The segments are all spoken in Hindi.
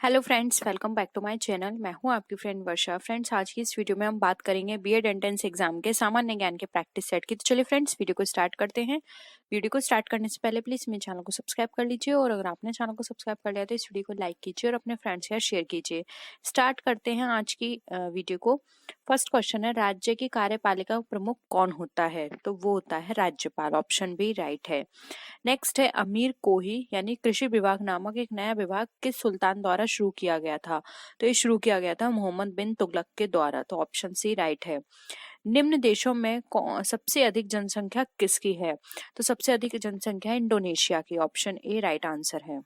Hello friends, welcome back to my channel. मैं हूं आपकी फ्रेंड वर्षा। फ्रेंड्स, आज की इस वीडियो में हम बात करेंगे बीएड एंट्रेंस एग्जाम के सामान्य ज्ञान के प्रैक्टिस सेट की। तो चलिए फ्रेंड्स, वीडियो को स्टार्ट करते हैं। वीडियो को स्टार्ट करने से पहले प्लीज मेरे चैनल को सब्सक्राइब कर लीजिए, और अगर आपने चैनल को सब्सक्राइब कर लिया तो इस वीडियो को लाइक कीजिए और अपने फ्रेंड्स के साथ शेयर कीजिए। स्टार्ट करते हैं आज की वीडियो को। फर्स्ट क्वेश्चन है, राज्य की कार्यपालिका प्रमुख कौन होता है? तो वो होता है राज्यपाल। ऑप्शन बी राइट है। नेक्स्ट है, अमीर कोही यानी कृषि विभाग नामक एक नया विभाग किस सुल्तान द्वारा शुरू किया गया था? तो ये शुरू किया गया था मोहम्मद बिन तुगलक के द्वारा। तो ऑप्शन सी राइट है। निम्न देशों में सबसे अधिक जनसंख्या किसकी है? तो सबसे अधिक जनसंख्या इंडोनेशिया की। ऑप्शन ए राइट आंसर है।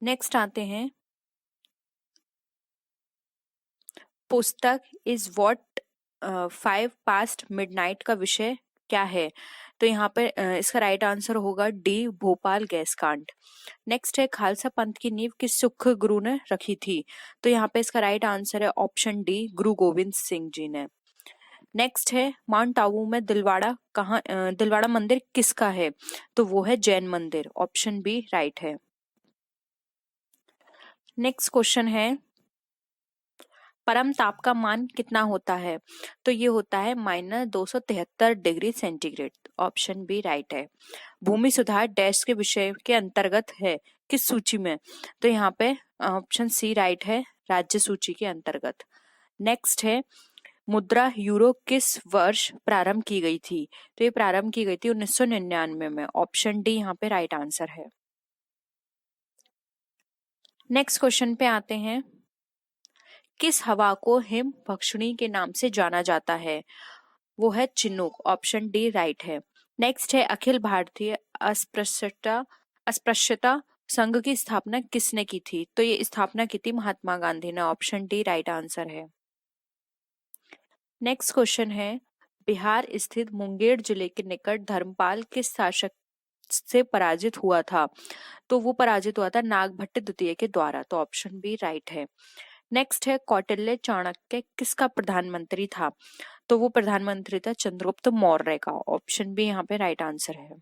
नेक्स्ट आते हैं, पुस्तक is what five past midnight का विषय क्या है? तो यहाँ पे इसका राइट आंसर होगा डी, भोपाल गैस कांड। नेक्स्ट है, खालसा पंथ की नींव किस सिख गुरु ने रखी थी? तो यहाँ पे इसका राइट आंसर है ऑप्शन डी, गुरु गोविंद सिंह जी ने। नेक्स्ट है, माउंट आबू में दिलवाड़ा मंदिर किसका है? तो वो है जैन मंदिर। ऑप्शन बी राइट है। नेक्स्ट क्वेश्चन है, परम ताप का मान कितना होता है? तो ये होता है -273 degree centigrade. Option B right है। भूमि सुधार डैश के विषय के अंतर्गत है किस सूची में? तो यहाँ पे ऑप्शन सी राइट है, राज्य सूची के अंतर्गत। नेक्स्ट है, मुद्रा यूरो किस वर्ष प्रारंभ की गई थी? तो ये प्रारंभ की गई थी 1999 में। ऑप्शन डी यहाँ पे राइट आंसर है। नेक्स्ट क्वेश्चन पे आते हैं, किस हवा को हिम भक्षणी के नाम से जाना जाता है? वो है चिनूक। ऑप्शन डी राइट है। नेक्स्ट है, अखिल भारतीय अस्पृश्यता संघ की स्थापना किसने की थी? तो ये स्थापना की थी महात्मा गांधी ने। ऑप्शन डी राइट आंसर है। नेक्स्ट क्वेश्चन है, बिहार स्थित मुंगेर जिले के निकट धर्मपाल किस शासक से पराजित हुआ था? तो वो पराजित हुआ था नागभट्ट द्वितीय के द्वारा। तो ऑप्शन बी राइट है। नेक्स्ट है, कौटिल्य चाणक्य किसका प्रधानमंत्री था? तो वो प्रधानमंत्री था चंद्रगुप्त मौर्य का। ऑप्शन बी यहाँ पे राइट आंसर है।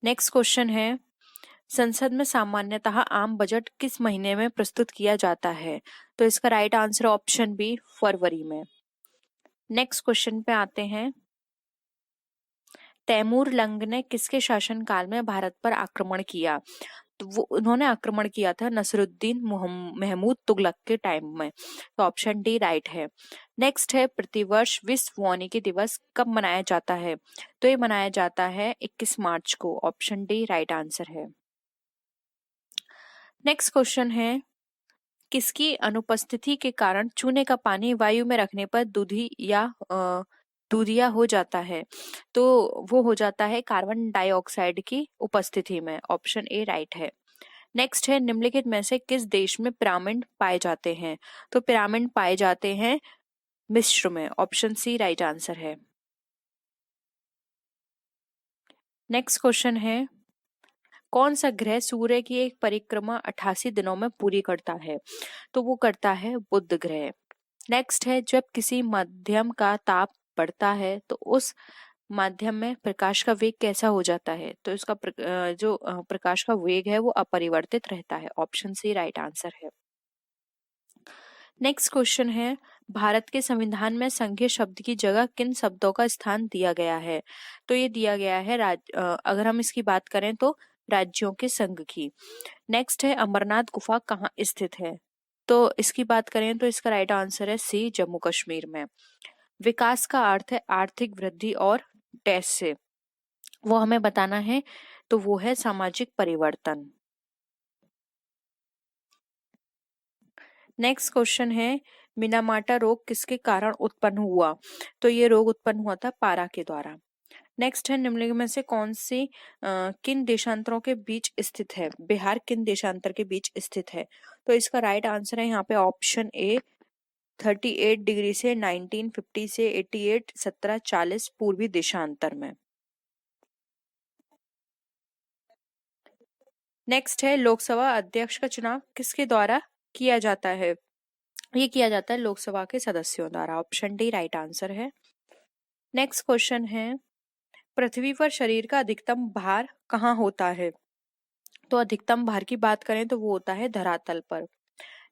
नेक्स्ट क्वेश्चन है, संसद में सामान्यतः आम बजट किस महीने में प्रस्तुत किया जाता है? तो इसका राइट आंसर ऑप्शन बी फरवरी में। नेक्स्ट क्वेश्चन पे आते हैं, तैमूर लंग ने किसके शासनकाल में भारत पर आक्रमण किया? तो वो उन्होंने आक्रमण किया था नसरुद्दीन महमूद तुगलक के टाइम में। तो ऑप्शन डी राइट है। नेक्स्ट है, प्रतिवर्ष विश्व वानिकी दिवस कब मनाया जाता है? तो ये मनाया जाता है 21 मार्च को। ऑप्शन डी राइट आंसर है। नेक्स्ट क्वेश्चन है, किसकी अनुपस्थिति के कारण चूने का पानी वायु में रखने पर दूधिया हो जाता है? तो वो हो जाता है कार्बन डाइऑक्साइड की उपस्थिति में। ऑप्शन ए राइट है। नेक्स्ट है, निम्नलिखित में से किस देश में पिरामिड पाए जाते हैं? तो पिरामिड पाए जाते हैं मिस्र में। ऑप्शन सी राइट आंसर है। नेक्स्ट क्वेश्चन है, कौन सा ग्रह सूर्य की एक परिक्रमा 88 दिनों में पूरी करता है? तो वो करता है बुध ग्रह। नेक्स्ट है, जब किसी माध्यम का ताप बढ़ता है तो उस माध्यम में प्रकाश का वेग कैसा हो जाता है? तो इसका प्रकाश का वेग है वो अपरिवर्तित रहता है। ऑप्शन सी राइट आंसर है। नेक्स्ट क्वेश्चन है, भारत के संविधान में संघीय शब्द की जगह किन शब्दों का स्थान दिया गया है? तो ये दिया गया है अगर हम इसकी बात करें तो राज्यों के संघ की। नेक्स्ट है, अमरनाथ गुफा कहाँ स्थित है? तो इसकी बात करें तो इसका राइट आंसर है सी, जम्मू कश्मीर में। विकास का अर्थ है आर्थिक वृद्धि और डैश से वो हमें बताना है, तो वो है सामाजिक परिवर्तन। नेक्स्ट क्वेश्चन है, मिनामाटा रोग किसके कारण उत्पन्न हुआ? तो ये रोग उत्पन्न हुआ था पारा के द्वारा। नेक्स्ट है, निम्नलिखित में से कौन सी किन देशांतरों के बीच स्थित है? बिहार किन देशांतर के बीच स्थित है? तो इसका राइट आंसर है यहाँ पे ऑप्शन ए, 38 डिग्री से 1950 से 88 1740 पूर्वी देशांतर में। नेक्स्ट है, लोकसभा अध्यक्ष का चुनाव किसके द्वारा किया जाता है? ये किया जाता है लोकसभा के सदस्यों द्वारा। ऑप्शन डी राइट आंसर है। नेक्स्ट क्वेश्चन है, पृथ्वी पर शरीर का अधिकतम भार कहाँ होता है? तो अधिकतम भार की बात करें तो वो होता है धरातल पर।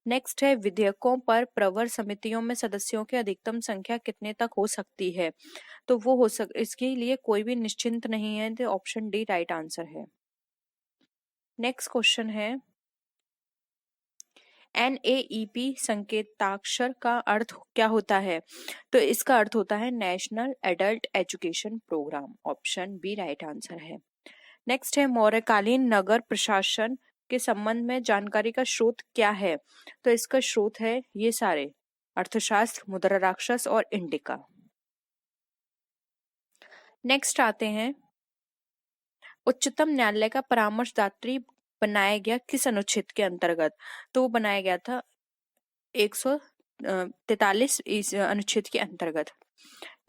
नेक्स्ट है विधेयकों पर प्रवर समितियों में सदस्यों की अधिकतम संख्या कितने तक हो सकती है? तो वो इसके लिए कोई भी निश्चिंत नहीं है, तो ऑप्शन डी राइट आंसर है। नेक्स्ट क्वेश्चन है NAEP संकेताक्षर का अर्थ क्या होता है? तो इसका अर्थ होता है national adult education programme. Option B right answer है। नेक्स्ट है मौर्यकालीन नगर प्रशासन के संबंध में जानकारी का स्रोत क्या है? तो इसका स्रोत है ये सारे, अर्थशास्त्र, मुद्रा राक्षस और इंडिका। नेक्स्ट आते हैं उच्चतम न्यायालय का परामर्शदात्री बनाया गया किस अनुच्छेद के अंतर्गत? तो वो बनाया गया था 143 इस अनुच्छेद के अंतर्गत।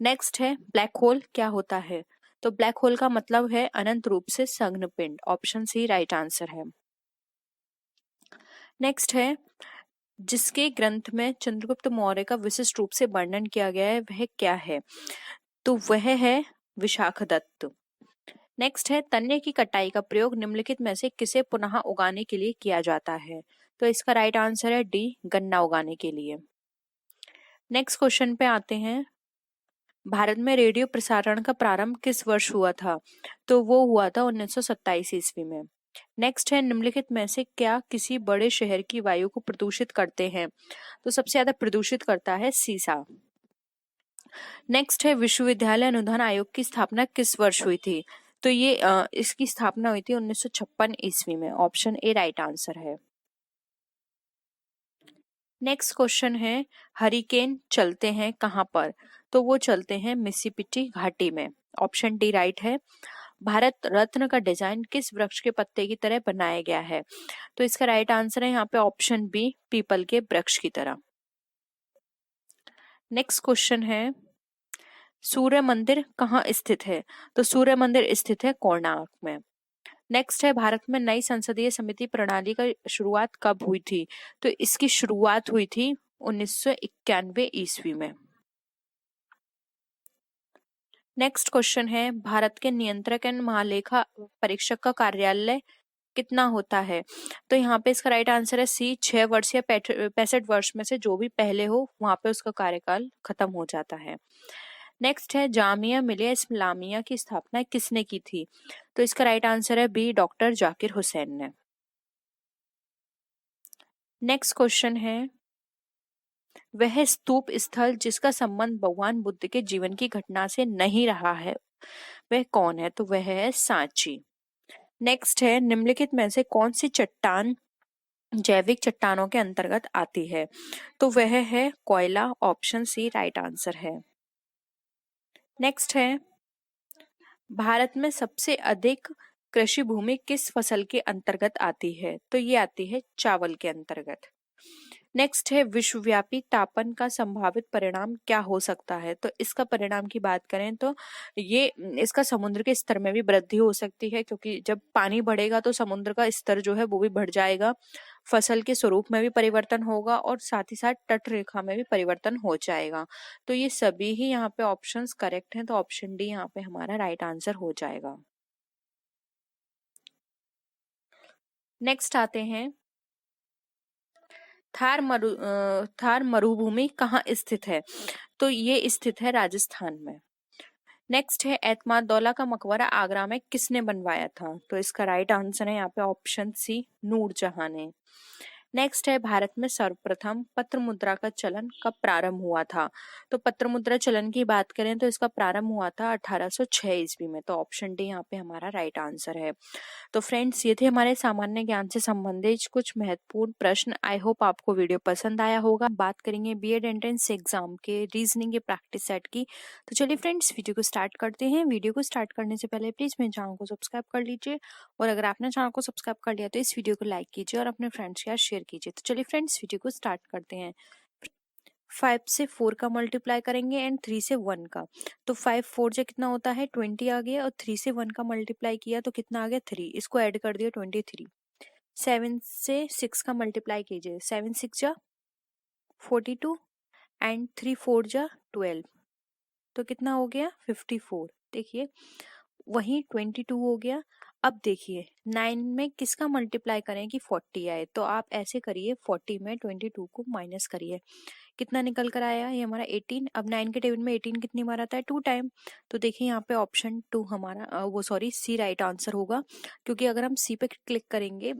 नेक्स्ट है ब्लैक होल क्या होता है? तो ब्लैक होल का मतलब है अनंत रूप से संघ्न पिंड। ऑप्शन सी राइट आंसर है। नेक्स्ट है जिसके ग्रंथ में चंद्रगुप्त मौर्य का विशिष्ट रूप से वर्णन किया गया है वह क्या है? तो वह है विशाखदत्त। नेक्स्ट है तन्ने की कटाई का प्रयोग निम्नलिखित में से किसे पुनः उगाने के लिए किया जाता है? तो इसका राइट आंसर है डी, गन्ना उगाने के लिए। नेक्स्ट क्वेश्चन पे आते हैं भारत में रेडियो प्रसारण का प्रारंभ किस वर्ष हुआ था? तो वो हुआ था 1927 ईस्वी में। नेक्स्ट है निम्नलिखित में से क्या किसी बड़े शहर की वायु को प्रदूषित करते हैं? तो सबसे ज्यादा प्रदूषित करता है सीसा। नेक्स्ट है विश्वविद्यालय अनुदान आयोग की स्थापना किस वर्ष हुई थी? तो ये इसकी स्थापना हुई थी 1956 ईस्वी में। ऑप्शन ए राइट आंसर है। नेक्स्ट क्वेश्चन है हरिकेन चलते हैं कहां पर? तो वो चलते हैं मिसिसिपी घाटी में। ऑप्शन डी राइट है। भारत रत्न का डिजाइन किस वृक्ष के पत्ते की तरह बनाया गया है? तो इसका राइट आंसर है यहाँ पे ऑप्शन बी, पीपल के वृक्ष की तरह। नेक्स्ट क्वेश्चन है सूर्य मंदिर कहाँ स्थित है? तो सूर्य मंदिर स्थित है कोणार्क में। नेक्स्ट है भारत में नई संसदीय समिति प्रणाली का शुरुआत कब हुई थी? तो इसकी शुरुआत हुई थी 1991 ईस्वी में। नेक्स्ट क्वेश्चन है भारत के नियंत्रक एवं महालेखा परीक्षक का कार्यालय कितना होता है? तो यहाँ पे इसका राइट आंसर है सी, 6 वर्ष या 65 वर्ष में से जो भी पहले हो वहां पे उसका कार्यकाल खत्म हो जाता है। नेक्स्ट है जामिया मिलिया इस्लामिया की स्थापना किसने की थी? तो इसका राइट आंसर है बी, डॉक्टर जाकिर हुसैन ने। नेक्स्ट क्वेश्चन है वह स्तूप स्थल जिसका संबंध भगवान बुद्ध के जीवन की घटना से नहीं रहा है वह कौन है? तो वह है सांची। नेक्स्ट है निम्नलिखित में से कौन सी चट्टान जैविक चट्टानों के अंतर्गत आती है? तो वह है कोयला। ऑप्शन सी राइट आंसर है। नेक्स्ट है भारत में सबसे अधिक कृषि भूमि किस फसल के अंतर्गत आती है? तो ये आती है चावल के अंतर्गत। नेक्स्ट है विश्वव्यापी तापन का संभावित परिणाम क्या हो सकता है? तो इसका परिणाम की बात करें तो ये इसका समुद्र के स्तर में भी वृद्धि हो सकती है, क्योंकि जब पानी बढ़ेगा तो समुद्र का स्तर जो है वो भी बढ़ जाएगा, फसल के स्वरूप में भी परिवर्तन होगा और साथ ही साथ तट रेखा में भी परिवर्तन हो जाएगा। तो ये सभी ही यहाँ पे ऑप्शंस करेक्ट हैं, तो ऑप्शन डी यहाँ पे हमारा राइट आंसर हो जाएगा। नेक्स्ट आते हैं थार मरुभूमि कहाँ स्थित है? तो ये स्थित है राजस्थान में। नेक्स्ट है एतमादौला का मकबरा आगरा में किसने बनवाया था? तो इसका राइट आंसर है यहाँ पे ऑप्शन सी, नूरजहां ने। नेक्स्ट है भारत में सर्वप्रथम पत्र मुद्रा का चलन कब प्रारंभ हुआ था? तो पत्र मुद्रा चलन की बात करें तो इसका प्रारंभ हुआ था 1806 ईस्वी में। तो ऑप्शन डी यहाँ पे हमारा राइट आंसर है। तो फ्रेंड्स ये थे हमारे सामान्य ज्ञान से संबंधित कुछ महत्वपूर्ण प्रश्न। आई होप आपको वीडियो पसंद आया होगा। बात करेंगे बीएड एंट्रेंस एग्जाम के रीजनिंग के प्रैक्टिस सेट की। तो चलिए फ्रेंड्स वीडियो को स्टार्ट करते हैं। वीडियो को स्टार्ट करने से पहले प्लीज मेरे चैनल को सब्सक्राइब कर लीजिए, और अगर आपने चैनल को सब्सक्राइब कर लिया तो इस वीडियो को लाइक कीजिए और अपने फ्रेंड्स के साथ शेयर कीजिए। तो चलिए फ्रेंड्स वीडियो को स्टार्ट करते हैं। 5 से 4 का मल्टीप्लाई करेंगे एंड 3 से 1 का। तो 5 4 से कितना होता है 20 आ गया, और 3 से 1 का मल्टीप्लाई किया तो कितना आ गया 3, इसको ऐड कर दिया 23। 7 से 6 का मल्टीप्लाई कीजिए, 7 6 जा 42 एंड 3 4 जा 12, तो कितना हो गया 54। देखिए वही 22 हो गया, अब देखिए 9 में किसका मल्टीप्लाई करें कि 40 आए, तो आप ऐसे करिए 40 में 22 को माइनस करिए, कितना निकल कर आया, ये हमारा 18। अब 9 के टेबल में 18 कितनी बार आता है, 2 टाइम। तो देखिए यहाँ पे ऑप्शन 2 हमारा सी राइट आंसर होगा, क्योंकि अगर हम सी पे क्लिक करेंगे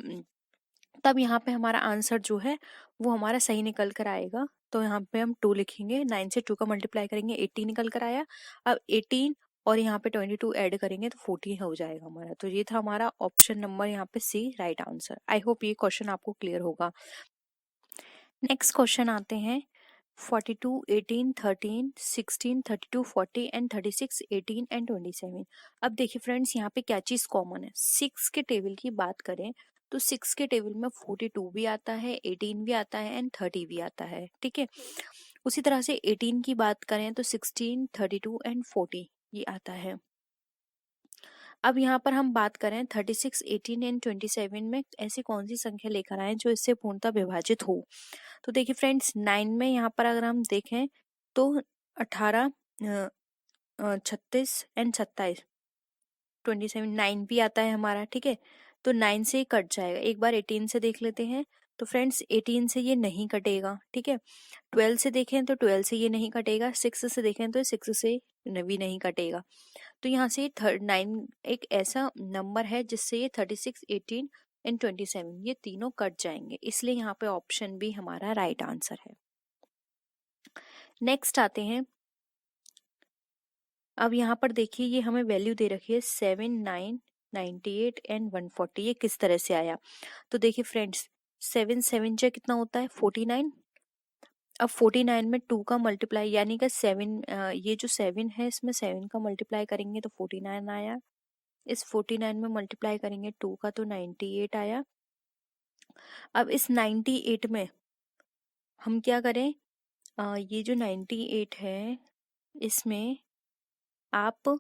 तब यहाँ पे हमारा आंसर जो है वो हमारा सही निकल कर आएगा। तो यहाँ पे हम 2 लिखेंगे, 9 से 2 का मल्टीप्लाई करेंगे 80 निकल कर आया। अब 18 और यहाँ पे 22 ऐड करेंगे तो 40 हो जाएगा हमारा। तो ये था हमारा ऑप्शन नंबर यहाँ पे सी राइट आंसर। आई होप ये क्वेश्चन आपको क्लियर होगा। नेक्स्ट क्वेश्चन आते हैं 42, 18, 13, 16, 32, 40 एंड 36, 18 एंड 27। अब देखिए फ्रेंड्स यहाँ पे क्या चीज कॉमन है, 6 के टेबल की बात करें तो 6 के टेबल में 42 भी आता है, 18 भी आता है एंड 30 भी आता है, ठीक है। उसी तरह से 18 की बात करें तो 16, 32 एंड 40 ये आता है। अब यहाँ पर हम बात करें 36, 18 एंड 27 में ऐसी कौन सी संख्या लेकर आए जो इससे पूर्णतः विभाजित हो। तो देखिए फ्रेंड्स 9 में यहाँ पर अगर हम देखें तो 18, 36 एंड 27, 27, 9 भी आता है हमारा, ठीक है। तो 9 से ही कट जाएगा। एक बार 18 से देख लेते हैं तो फ्रेंड्स 18 से ये नहीं कटेगा, ठीक है। 12 से देखें तो 12 से ये नहीं कटेगा, 6 से देखें तो 6 से भी नहीं कटेगा। तो यहाँ से 9 एक ऐसा नंबर है जिससे ये 36, 18 एंड 27 ये तीनों कट जाएंगे, इसलिए यहाँ पे ऑप्शन बी हमारा राइट आंसर है। नेक्स्ट आते हैं, अब यहाँ पर देखिए ये हमें वैल्यू दे रखी है 7, 9, 98 एंड 140। ये किस तरह से आया, तो देखिए फ्रेंड्स 7 7 जा कितना होता है 49। अब 49 में 2 का मल्टीप्लाई यानी कि 7, ये जो 7 है इसमें 7 का मल्टीप्लाई करेंगे तो 49 आया। इस 49 में मल्टीप्लाई करेंगे 2 का तो 98 आया। अब इस 98 में हम क्या करें, ये जो 98 है इसमें आप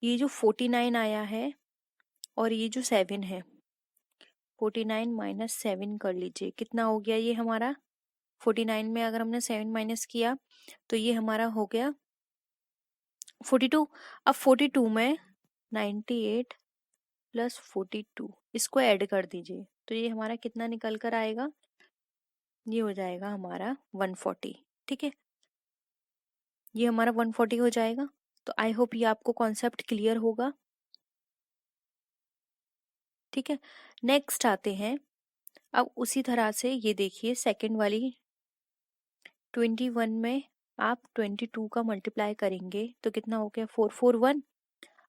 ये जो 49 आया है और ये जो 7 है 49 माइनस 7 कर लीजिए, कितना हो गया ये हमारा 49 में अगर हमने 7 माइनस किया तो ये हमारा हो गया 42। अब 42 में 98 प्लस 42 इसको ऐड कर दीजिए तो ये हमारा कितना निकल कर आएगा, ये हो जाएगा हमारा 140, ठीक है। ये हमारा 140 हो जाएगा। तो आई होप ये आपको कॉन्सेप्ट क्लियर होगा, ठीक है। नेक्स्ट आते हैं, अब उसी तरह से ये देखिए सेकंड वाली 21 में आप 22 का मल्टीप्लाई करेंगे तो कितना हो गया 441।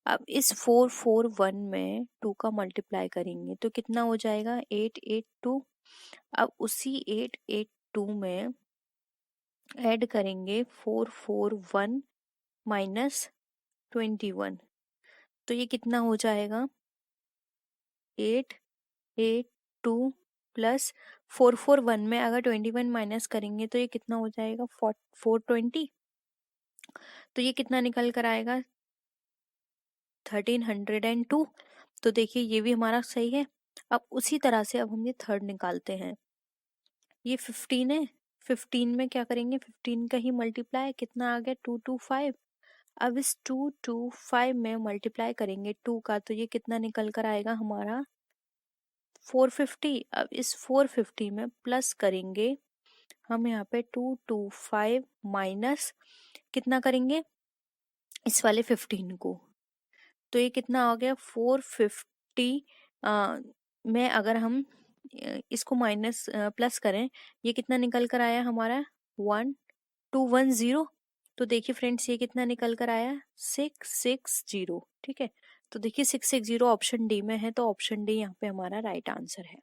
अब इस 441 में 2 का मल्टीप्लाई करेंगे तो कितना हो जाएगा 882। अब उसी 882 में ऐड करेंगे 441 माइनस 21 तो ये कितना हो जाएगा 882 प्लस 441 में अगर 21 माइनस करेंगे तो ये कितना हो जाएगा 420। तो ये कितना निकल कर आएगा 1302। तो देखिए ये भी हमारा सही है। अब उसी तरह से अब हम ये थर्ड निकालते हैं, ये 15 है, 15 में क्या करेंगे 15 का ही मल्टीप्लाई कितना आ गया 225। अब इस 225 में मल्टीप्लाई करेंगे 2 का तो ये कितना निकल कर आएगा हमारा 450। अब इस 450 में प्लस करेंगे हम यहाँ पे 225 माइनस कितना करेंगे इस वाले 15 को तो ये कितना आ गया 450 में अगर हम इसको माइनस प्लस करें ये कितना निकल कर आया हमारा 1210। तो देखिए फ्रेंड्स ये कितना निकल कर आया 660, ठीक है। तो देखिए 660 ऑप्शन डी में है, तो ऑप्शन डी यहाँ पे हमारा राइट आंसर है।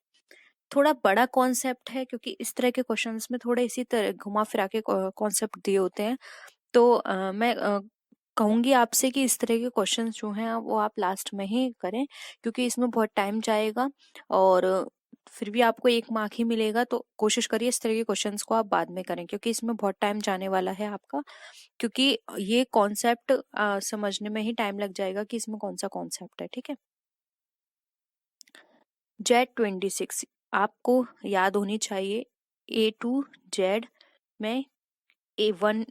थोड़ा बड़ा कॉन्सेप्ट है क्योंकि इस तरह के क्वेश्चंस में थोड़े इसी तरह घुमा फिरा के कॉन्सेप्ट दिए होते हैं। तो मैं कहूंगी आपसे कि इस तरह के क्वेश्चंस जो हैं वो आप लास्ट में ही करें क्योंकि इसमें बहुत टाइम जाएगा और फिर भी आपको 1 मार्क ही मिलेगा। तो कोशिश करिए इस तरह के क्वेश्चंस को आप बाद में करें क्योंकि इसमें बहुत टाइम जाने वाला है आपका, क्योंकि ये कॉन्सेप्ट समझने में ही टाइम लग जाएगा कि इसमें कौन सा कॉन्सेप्ट है, ठीक है। Z26 आपको याद होनी चाहिए, A टू Z में A1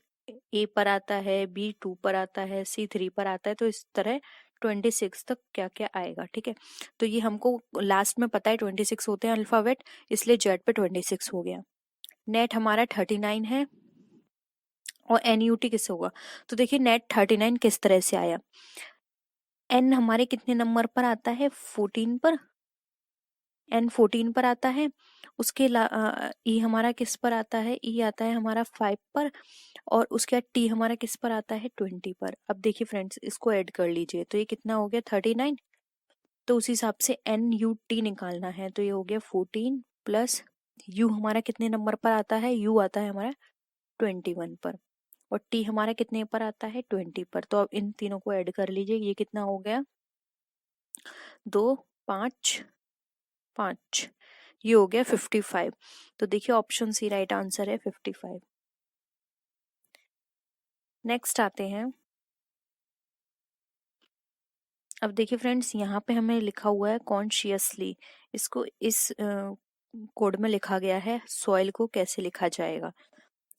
A पर आता है, B 2 पर आता है, C 3 पर आता है, तो इस तरह 26 तक क्या क्या आएगा। ठीक है, तो ये हमको लास्ट में पता है 26 होते हैं अल्फाबेट, इसलिए जेड पे 26 हो गया। नेट हमारा 39 है और एनयूटी किससे होगा, तो देखिए नेट 39 किस तरह से आया। एन हमारे कितने नंबर पर आता है, 14 पर, एन 14 पर आता है। उसके ई हमारा किस पर आता है, ई आता है हमारा 5 पर, और उसके बाद टी हमारा किस पर आता है, 20 पर। अब देखिए फ्रेंड्स इसको ऐड कर लीजिए, तो ये कितना हो गया 39। तो उस हिसाब से एन यू टी निकालना है, तो ये हो गया 14 प्लस यू हमारा कितने नंबर पर आता है, यू आता है हमारा 21 पर, और टी हमारा कितने पर आता है, 20 पर। तो अब इन तीनों को ऐड कर लीजिए, ये कितना हो गया 2 5 5, ये हो गया 55। तो देखिए ऑप्शन सी राइट आंसर है 55। नेक्स्ट आते हैं, अब देखिए फ्रेंड्स यहाँ पे हमें लिखा हुआ है कॉन्शियसली, इसको इस कोड में लिखा गया है, सॉइल को कैसे लिखा जाएगा।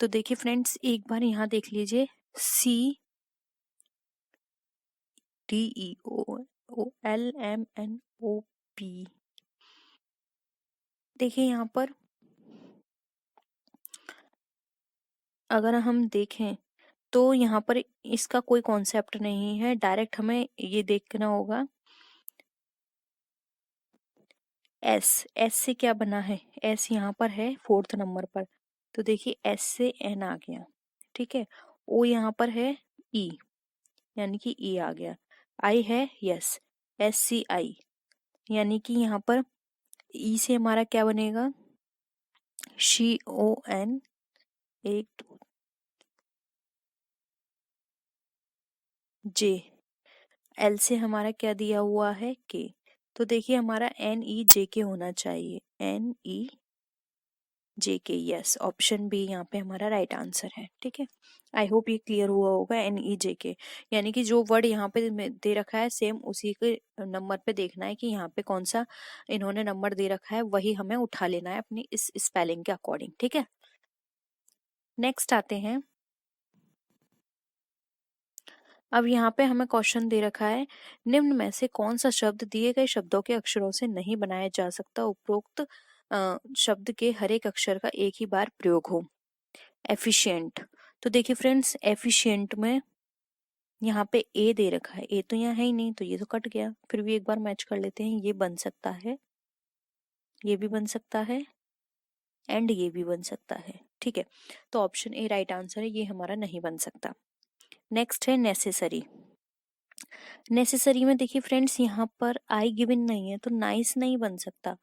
तो देखिए फ्रेंड्स एक बार यहाँ देख लीजिए, CDEOLMNOP, देखिए यहाँ पर अगर हम देखें तो यहाँ पर इसका कोई कॉन्सेप्ट नहीं है, डायरेक्ट हमें ये देखना होगा। एस से क्या बना है, एस यहाँ पर है 4th नंबर पर, तो देखिए एस से एन आ गया। ठीक है, ओ यहाँ पर है ई, यानी कि ई आ गया। आई है यस, SCI, यानी कि यहाँ पर ई से हमारा क्या बनेगा, CON, 1 J, एल से हमारा क्या दिया हुआ है के, तो देखिए हमारा NEJK होना चाहिए, NEJK, यस, ऑप्शन बी यहाँ पे हमारा राइट आंसर है। ठीक है, आई होप ये क्लियर हुआ होगा। NEJK यानी कि जो वर्ड यहाँ पे दे रखा है सेम उसी के नंबर पे देखना है कि यहाँ पे कौन सा इन्होंने नंबर दे रखा है, वही हमें उठा लेना है अपनी इस स्पेलिंग के अकॉर्डिंग। ठीक है, नेक्स्ट आते हैं, अब यहाँ पे हमें क्वेश्चन दे रखा है, निम्न में से कौन सा शब्द दिए गए शब्दों के अक्षरों से नहीं बनाया जा सकता, उपरोक्त शब्द के हर एक अक्षर का एक ही बार प्रयोग हो। एफिशिएंट, तो देखिए फ्रेंड्स एफिशिएंट में यहाँ पे ए दे रखा है, ए तो यहाँ है ही नहीं, तो ये तो कट गया। फिर भी एक बार मैच कर लेते हैं, ये बन सकता है, ये भी बन सकता है, एंड ये भी बन सकता है। ठीक है, तो ऑप्शन ए राइट आंसर है, ये हमारा नहीं बन सकता। नेक्स्ट है नेसेसरी। नेसेसरी में देखिए फ्रेंड्स यहाँ पर आई गिवन नहीं है, तो नाइस नहीं बन सकता,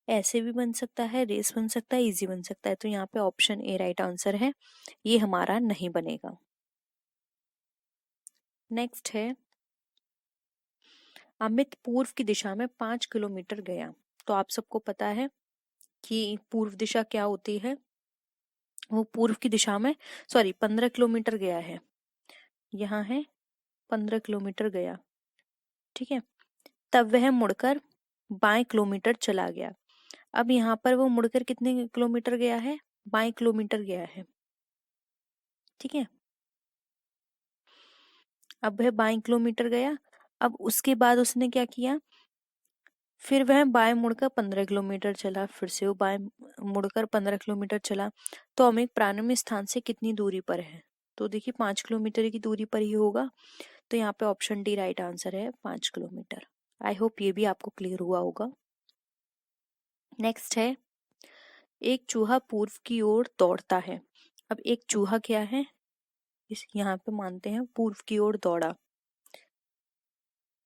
ऐसे भी बन सकता है, रेस बन सकता है, इजी बन सकता है, तो यहाँ पे ऑप्शन ए राइट आंसर है, ये हमारा नहीं बनेगा। नेक्स्ट है, अमित पूर्व की दिशा में 5 किलोमीटर गया। तो आप सबको पता है कि पूर्व दिशा क्या होती है, वो पूर्व की दिशा में 15 किलोमीटर गया है, यहाँ है 15 किलोमीटर गया। ठीक है, तब वह मुड़कर 22 किलोमीटर चला गया। अब यहाँ पर वो मुड़कर कितने किलोमीटर गया है, 22 किलोमीटर गया है। ठीक है, अब वह 22 किलोमीटर गया, अब उसके बाद उसने क्या किया, फिर वह बाएं मुड़कर 15 किलोमीटर चला, फिर से वो बाएं मुड़कर 15 किलोमीटर चला। तो हम एक प्रारंभिक स्थान से कितनी दूरी पर है, तो देखिए 5 किलोमीटर की दूरी पर ही होगा, तो यहाँ पे ऑप्शन डी राइट आंसर है 5 किलोमीटर। आई होप ये भी आपको क्लियर हुआ होगा। नेक्स्ट है, एक चूहा पूर्व की ओर दौड़ता है। अब एक चूहा क्या है, इस यहाँ पे मानते हैं पूर्व की ओर दौड़ा।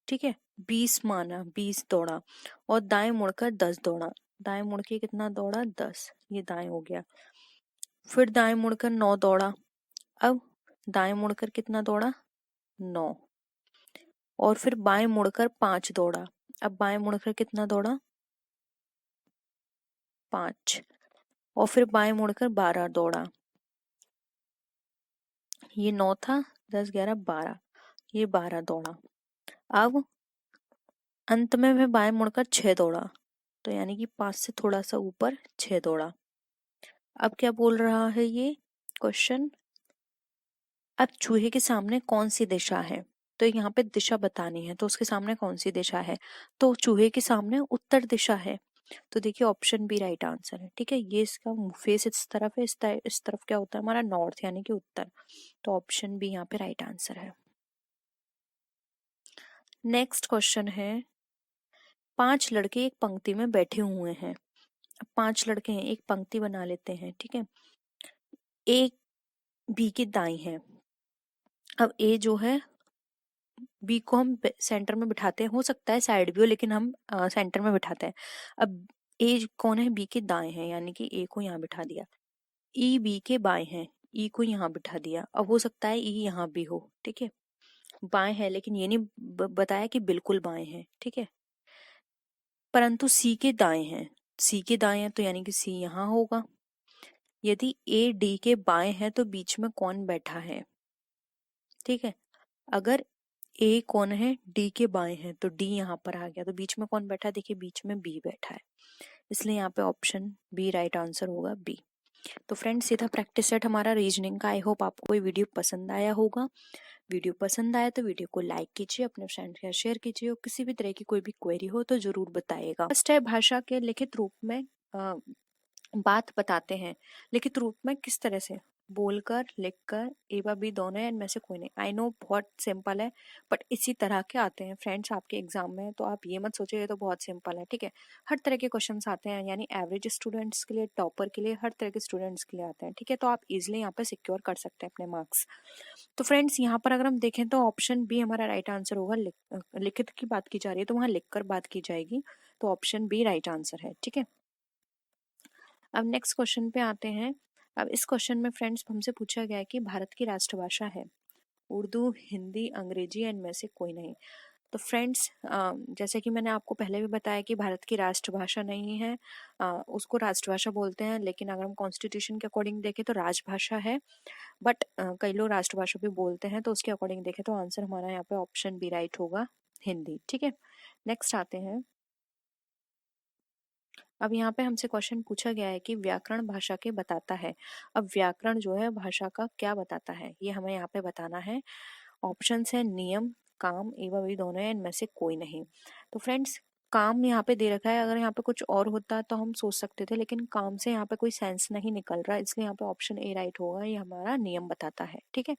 ठीक है, 20 माना, 20 दौड़ा, और दाएं मुड़कर 10 दौड़ा। दाएं मुड़ के कितना दौड़ा, 10, ये दाएं हो गया। फिर दाएं मुड़कर 9 दौड़ा, अब दाएं मुड़कर कितना दौड़ा, 9, और फिर बाएं मुड़कर 5 दौड़ा, अब बाएं मुड़कर कितना दौड़ा, 5, और फिर बाएं मुड़कर 12 दौड़ा, ये 9 था, 10 11 12, ये 12 दौड़ा। अब अंत में वह बाएं मुड़कर 6 दौड़ा, तो यानी कि 5 से थोड़ा सा ऊपर 6 दौड़ा। अब क्या बोल रहा है ये क्वेश्चन, अब चूहे के सामने कौन सी दिशा है, तो यहाँ पे दिशा बतानी है, तो उसके सामने कौन सी दिशा है, तो चूहे के सामने उत्तर दिशा है। तो देखिए ऑप्शन बी राइट आंसर है। ठीक है, ये इसका फेस इस तरफ है, इस तरफ क्या होता है हमारा नॉर्थ यानी कि उत्तर। तो ऑप्शन बी यहाँ पे राइट आंसर है। नेक्स्ट क्वेश्चन है, 5 लड़के एक पंक्ति में बैठे हुए हैं। अब 5 लड़के हैं, एक पंक्ति बना लेते हैं। ठीक है, एक बी के दाई है। अब ए जो है, बी को हम सेंटर में बिठाते हैं, हो सकता है साइड भी हो लेकिन हम सेंटर में बिठाते हैं। अब ए कौन है, बी के दाएं हैं, यानी कि ए को यहाँ बिठा दिया। ई बी के बाएं हैं, ई को यहाँ बिठा दिया। अब हो सकता है ई यहाँ भी हो। ठीक है, बाएं है लेकिन ये नहीं बताया कि बिल्कुल बाएं हैं। ठीक है, परंतु सी के दाएं हैं, सी के दाएं हैं तो यानी कि सी यहाँ होगा। यदि ए डी के बाएं है तो बीच में कौन बैठा है। ठीक है, अगर ए कौन है, डी के बाएं है, तो डी यहाँ पर आ गया, तो बीच में कौन बैठा है, देखिए बीच में बी बैठा है, इसलिए यहाँ पे ऑप्शन बी राइट आंसर होगा, बी। तो फ्रेंड्स ये था प्रैक्टिस सेट हमारा रीजनिंग का। आई होप आपको ये वीडियो पसंद आया होगा। वीडियो पसंद आया तो वीडियो को लाइक कीजिए, अपने फ्रेंड्स के साथ शेयर कीजिए, और किसी भी तरह की कोई भी क्वेरी हो तो जरूर बताइएगा। फर्स्ट है भाषा के लिखित रूप में बात बताते हैं। लिखित रूप में किस तरह से, बोलकर, लिखकर, ए व बी दोनों है, इनमें से कोई नहीं। आई नो बहुत सिंपल है, बट इसी तरह के आते हैं फ्रेंड्स आपके एग्जाम में, तो आप ये मत सोचिए ये तो बहुत सिंपल है। ठीक है, हर तरह के क्वेश्चंस आते हैं, यानी एवरेज स्टूडेंट्स के लिए, टॉपर के लिए, हर तरह के स्टूडेंट्स के लिए आते हैं। ठीक है, तो आप इजिली यहाँ पे सिक्योर कर सकते हैं अपने मार्क्स। तो फ्रेंड्स यहाँ पर अगर हम देखें तो ऑप्शन बी हमारा राइट आंसर होगा। लिखित की बात की जा रही है तो वहां लिखकर बात की जाएगी, तो ऑप्शन बी राइट आंसर है। ठीक है, अब नेक्स्ट क्वेश्चन पे आते हैं। अब इस क्वेश्चन में फ्रेंड्स हमसे पूछा गया है कि भारत की राष्ट्रभाषा है उर्दू, हिंदी, अंग्रेजी या इनमें से कोई नहीं। तो फ्रेंड्स जैसे कि मैंने आपको पहले भी बताया कि भारत की राष्ट्रभाषा नहीं है, उसको राष्ट्रभाषा बोलते हैं, लेकिन अगर हम कॉन्स्टिट्यूशन के अकॉर्डिंग देखें तो राजभाषा है, बट कई लोग राष्ट्रभाषा भी बोलते हैं, तो उसके अकॉर्डिंग देखें तो आंसर हमारा यहाँ पे ऑप्शन बी राइट होगा, हिंदी। ठीक है, नेक्स्ट आते हैं। अब यहाँ पे हमसे क्वेश्चन पूछा गया है कि व्याकरण भाषा के बताता है। अब व्याकरण जो है भाषा का क्या बताता है, ये हमें यहाँ पे बताना है। ऑप्शंस है नियम, काम, एवं ये दोनों है, इनमें से कोई नहीं। तो फ्रेंड्स काम यहाँ पे दे रखा है, अगर यहाँ पे कुछ और होता तो हम सोच सकते थे, लेकिन काम से यहाँ पे कोई सेंस नहीं निकल रहा, इसलिए यहाँ पे ऑप्शन ए राइट होगा, ये हमारा नियम बताता है। ठीक है,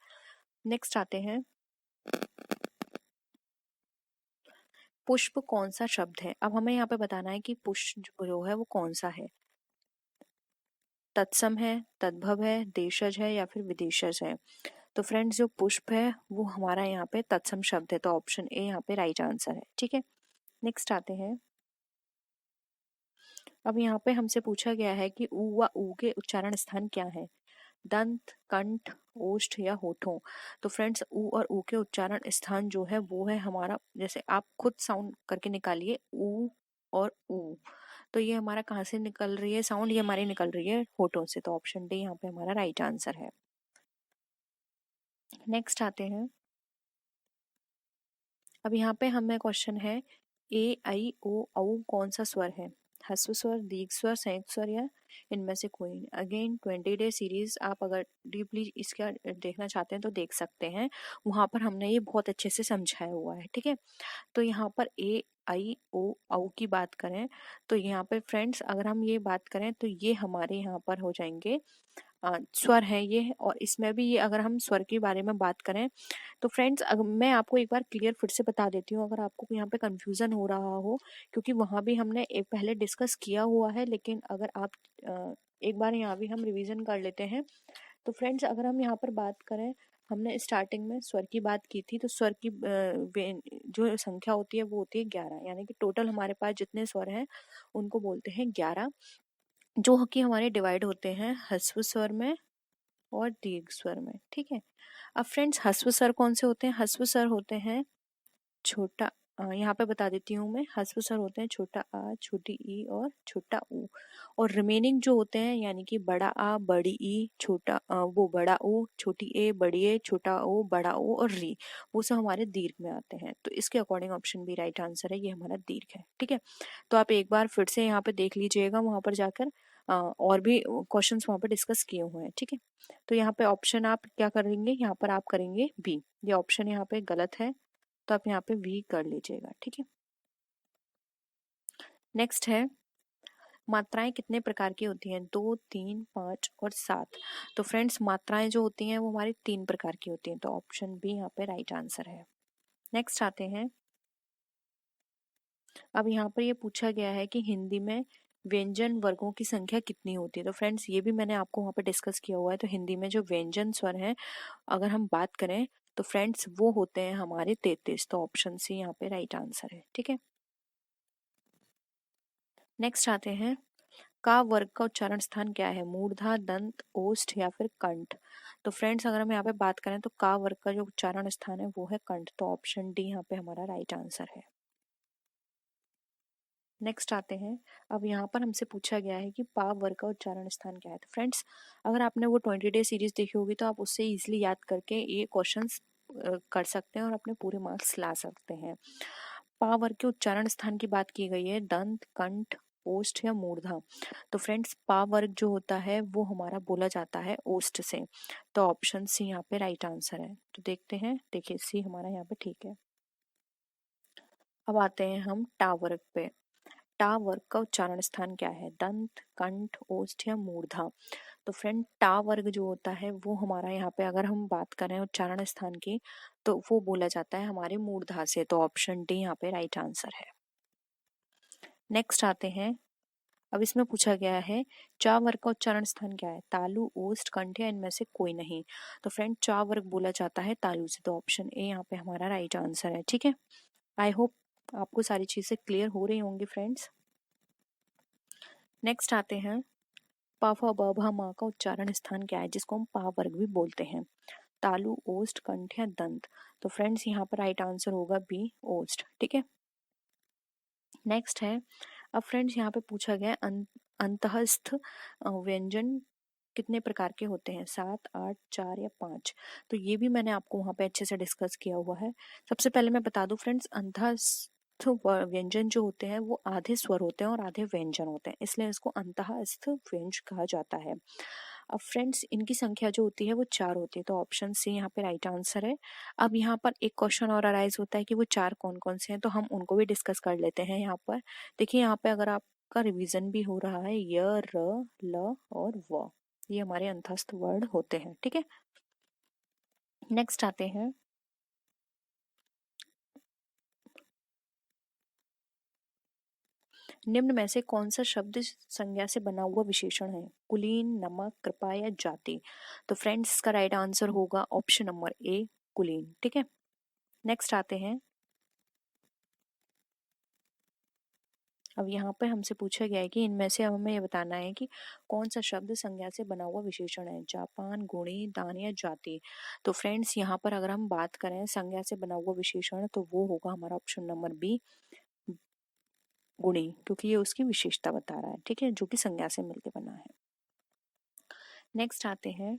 नेक्स्ट आते हैं। पुष्प कौन सा शब्द है। अब हमें यहाँ पे बताना है कि पुष्प जो है वो कौन सा है, तत्सम है, तद्भव है, देशज है या फिर विदेशज है। तो फ्रेंड्स जो पुष्प है वो हमारा यहाँ पे तत्सम शब्द है, तो ऑप्शन ए यहाँ पे राइट आंसर है। ठीक है, नेक्स्ट आते हैं। अब यहाँ पे हमसे पूछा गया है कि ऊ व ऊ के उच्चारण स्थान क्या है, दंत, कंठ, ओष्ठ या होठों। तो फ्रेंड्स ऊ और ऊ के उच्चारण स्थान जो है वो है हमारा, जैसे आप खुद साउंड करके निकालिए ऊ और ऊ, तो ये हमारा कहाँ से निकल रही है साउंड, ये हमारी निकल रही है होठों से, तो ऑप्शन डी यहाँ पे हमारा राइट आंसर है। नेक्स्ट आते हैं। अब यहाँ पे हमें क्वेश्चन है ए आई ओ औ कौन सा स्वर है, ह्रस्व स्वर, दीर्घ स्वर, संयुक्त स्वर या इनमें से कोई नहीं। अगेन 20 डे सीरीज आप अगर डीपली इसका देखना चाहते हैं तो देख सकते हैं, वहां पर हमने ये बहुत अच्छे से समझाया हुआ है। ठीक है, तो यहाँ पर ए आई ओ औ की बात करें तो यहाँ पे फ्रेंड्स अगर हम ये बात करें तो ये हमारे यहाँ पर हो जाएंगे स्वर है ये, और इसमें भी ये अगर हम स्वर के बारे में बात करें तो फ्रेंड्स अगर मैं आपको एक बार क्लियर फिर से बता देती हूँ अगर आपको यहाँ पे कंफ्यूजन हो रहा हो, क्योंकि वहां भी हमने एक पहले डिस्कस किया हुआ है, लेकिन अगर आप एक बार यहाँ भी हम रिवीजन कर लेते हैं। तो फ्रेंड्स अगर हम यहाँ पर बात करें, हमने स्टार्टिंग में स्वर की बात की थी, तो स्वर की जो संख्या होती है वो होती है 11, यानी कि टोटल हमारे पास जितने स्वर हैं उनको बोलते हैं 11, जो कि हमारे डिवाइड होते हैं ह्रस्व स्वर में और दीर्घ स्वर में। ठीक है, अब फ्रेंड्स ह्रस्व स्वर कौन से होते हैं, ह्रस्व स्वर होते हैं छोटा, यहाँ पे बता देती हूँ मैं, ह्रस्व स्वर होते हैं छोटा आ, छोटी ई और छोटा ऊ, और रिमेनिंग जो होते हैं यानी कि बड़ा आ, बड़ी ई, छोटा वो बड़ा ऊ, छोटी ए, बड़ी ए, छोटा ओ, बड़ा ओ और री, वो सब हमारे दीर्घ में आते हैं, तो इसके according option B right answer है, ये हमारा दीर्घ है। ठीक है, तो आप एक बार फिर से यहाँ पे देख लीजिएगा, वहां पर जाकर और भी क्वेश्चंस वहां पर डिस्कस किए हुए हैं। ठीक है, तो यहाँ पे ऑप्शन आप क्या करेंगे, यहाँ पर आप करेंगे बी, ये ऑप्शन यहाँ पे गलत है, तो आप यहाँ पे वी कर लीजिएगा, ठीक है। नेक्स्ट है मात्राएं कितने प्रकार की होती हैं, 2, 3, 5 और 7। तो फ्रेंड्स मात्राएं जो होती हैं वो हमारी 3 प्रकार की होती हैं, तो ऑप्शन बी यहाँ पे राइट आंसर है। नेक्स्ट आते हैं, अब यहाँ पर ये पूछा गया है कि हिंदी में व्यंजन वर्गों की संख्या कितनी होती है। तो फ्रेंड्स ये भी मैंने आपको वहाँ पे डिस्कस किया हुआ है। तो हिंदी में जो व्यंजन स्वर हैं अगर हम बात करें तो फ्रेंड्स वो होते हैं हमारे 33। तो ऑप्शन सी यहाँ पे राइट आंसर है, ठीक है। नेक्स्ट आते हैं, का वर्ग का उच्चारण स्थान क्या है, मूर्धा, दंत, ओष्ठ या फिर कंठ। तो फ्रेंड्स अगर हम यहाँ पे बात करें तो का वर्ग का जो उच्चारण स्थान है वो है कंठ। तो ऑप्शन डी यहाँ पे हमारा राइट आंसर है। नेक्स्ट आते हैं, अब यहाँ पर हमसे पूछा गया है कि पा वर्ग का उच्चारण स्थान क्या है। तो फ्रेंड्स अगर आपने वो 20 डे सीरीज देखी होगी तो आप उससे इजीली याद करके ये क्वेश्चंस कर सकते हैं और अपने पूरे मार्क्स ला सकते हैं। पा वर्ग के उच्चारण स्थान की बात की गई है, दंत, कंठ, ओष्ठ या मूर्धा। तो फ्रेंड्स पा वर्ग जो होता है वो हमारा बोला जाता है ओष्ठ से। तो ऑप्शन सी यहाँ पे राइट आंसर है। तो देखते हैं, देखिए सी हमारा यहाँ पे ठीक है। अब आते हैं हम टा वर्ग पे। टा वर्ग का उच्चारण स्थान क्या है, दंत, कंठ, ओष्ठ या मूर्धा। तो फ्रेंड टा वर्ग जो होता है वो हमारा यहाँ पे अगर हम बात करें उच्चारण स्थान की तो वो बोला जाता है हमारे मूर्धा से। तो ऑप्शन डी यहाँ पे राइट आंसर है। नेक्स्ट आते हैं, अब इसमें पूछा गया है चा वर्ग का उच्चारण स्थान क्या है, तालु, ओष्ठ, कंठ या इनमें से कोई नहीं। तो फ्रेंड चा वर्ग बोला जाता है तालु से। तो ऑप्शन ए यहाँ पे हमारा राइट आंसर है, ठीक है। आई होप आपको सारी चीजें क्लियर हो रही होंगी फ्रेंड्स। नेक्स्ट आते हैं, प फ ब भ म का उच्चारण स्थान क्या है जिसको हम पा वर्ग भी बोलते हैं, तालु, ओष्ठ, कंठ या दंत। तो फ्रेंड्स यहाँ पर राइट आंसर होगा बी, ओष्ठ, ठीक है। नेक्स्ट है, अब फ्रेंड्स यहाँ पे पूछा गया है अंतःस्थ व्यंजन कितने प्रकार के होते हैं, 7, 8, 4 या 5। तो ये भी मैंने आपको वहाँ पे अच्छे से डिस्कस किया हुआ है। सबसे पहले मैं बता दूं फ्रेंड्स, अंतःस्थ व्यंजन जो होते हैं वो आधे स्वर होते हैं और आधे व्यंजन होते हैं, इसलिए इसको अंतःस्थ व्यंज कहा जाता है। अब फ्रेंड्स इनकी संख्या जो होती है वो 4 होती है। तो ऑप्शन सी यहाँ पे राइट आंसर है। अब यहाँ पर एक क्वेश्चन और अराइज होता है कि वो 4 कौन कौन से हैं, तो हम उनको भी डिस्कस कर लेते हैं। यहाँ पर देखिए, यहाँ पे अगर आपका रिवीजन भी हो रहा है, य, र, ल और व, ये हमारे अंतस्थ वर्ड होते हैं, ठीक है। नेक्स्ट आते हैं, निम्न में से कौन सा शब्द संज्ञा से बना हुआ विशेषण है, कुलीन, नमक, कृपा या जाति। तो फ्रेंड्स इसका राइट आंसर होगा ऑप्शन नंबर ए, कुलीन, ठीक है। नेक्स्ट आते हैं, अब यहाँ पे हमसे पूछा गया है कि इनमें से अब हमें ये बताना है कि कौन सा शब्द संज्ञा से बना हुआ विशेषण है, जापान, गुणी, दान या जाति। तो फ्रेंड्स यहाँ पर अगर हम बात करें संज्ञा से बना हुआ विशेषण तो वो होगा हमारा ऑप्शन नंबर बी, गुणी, क्योंकि ये उसकी विशेषता बता रहा है, ठीक है, जो कि संज्ञा से मिलकर बना है। नेक्स्ट आते हैं,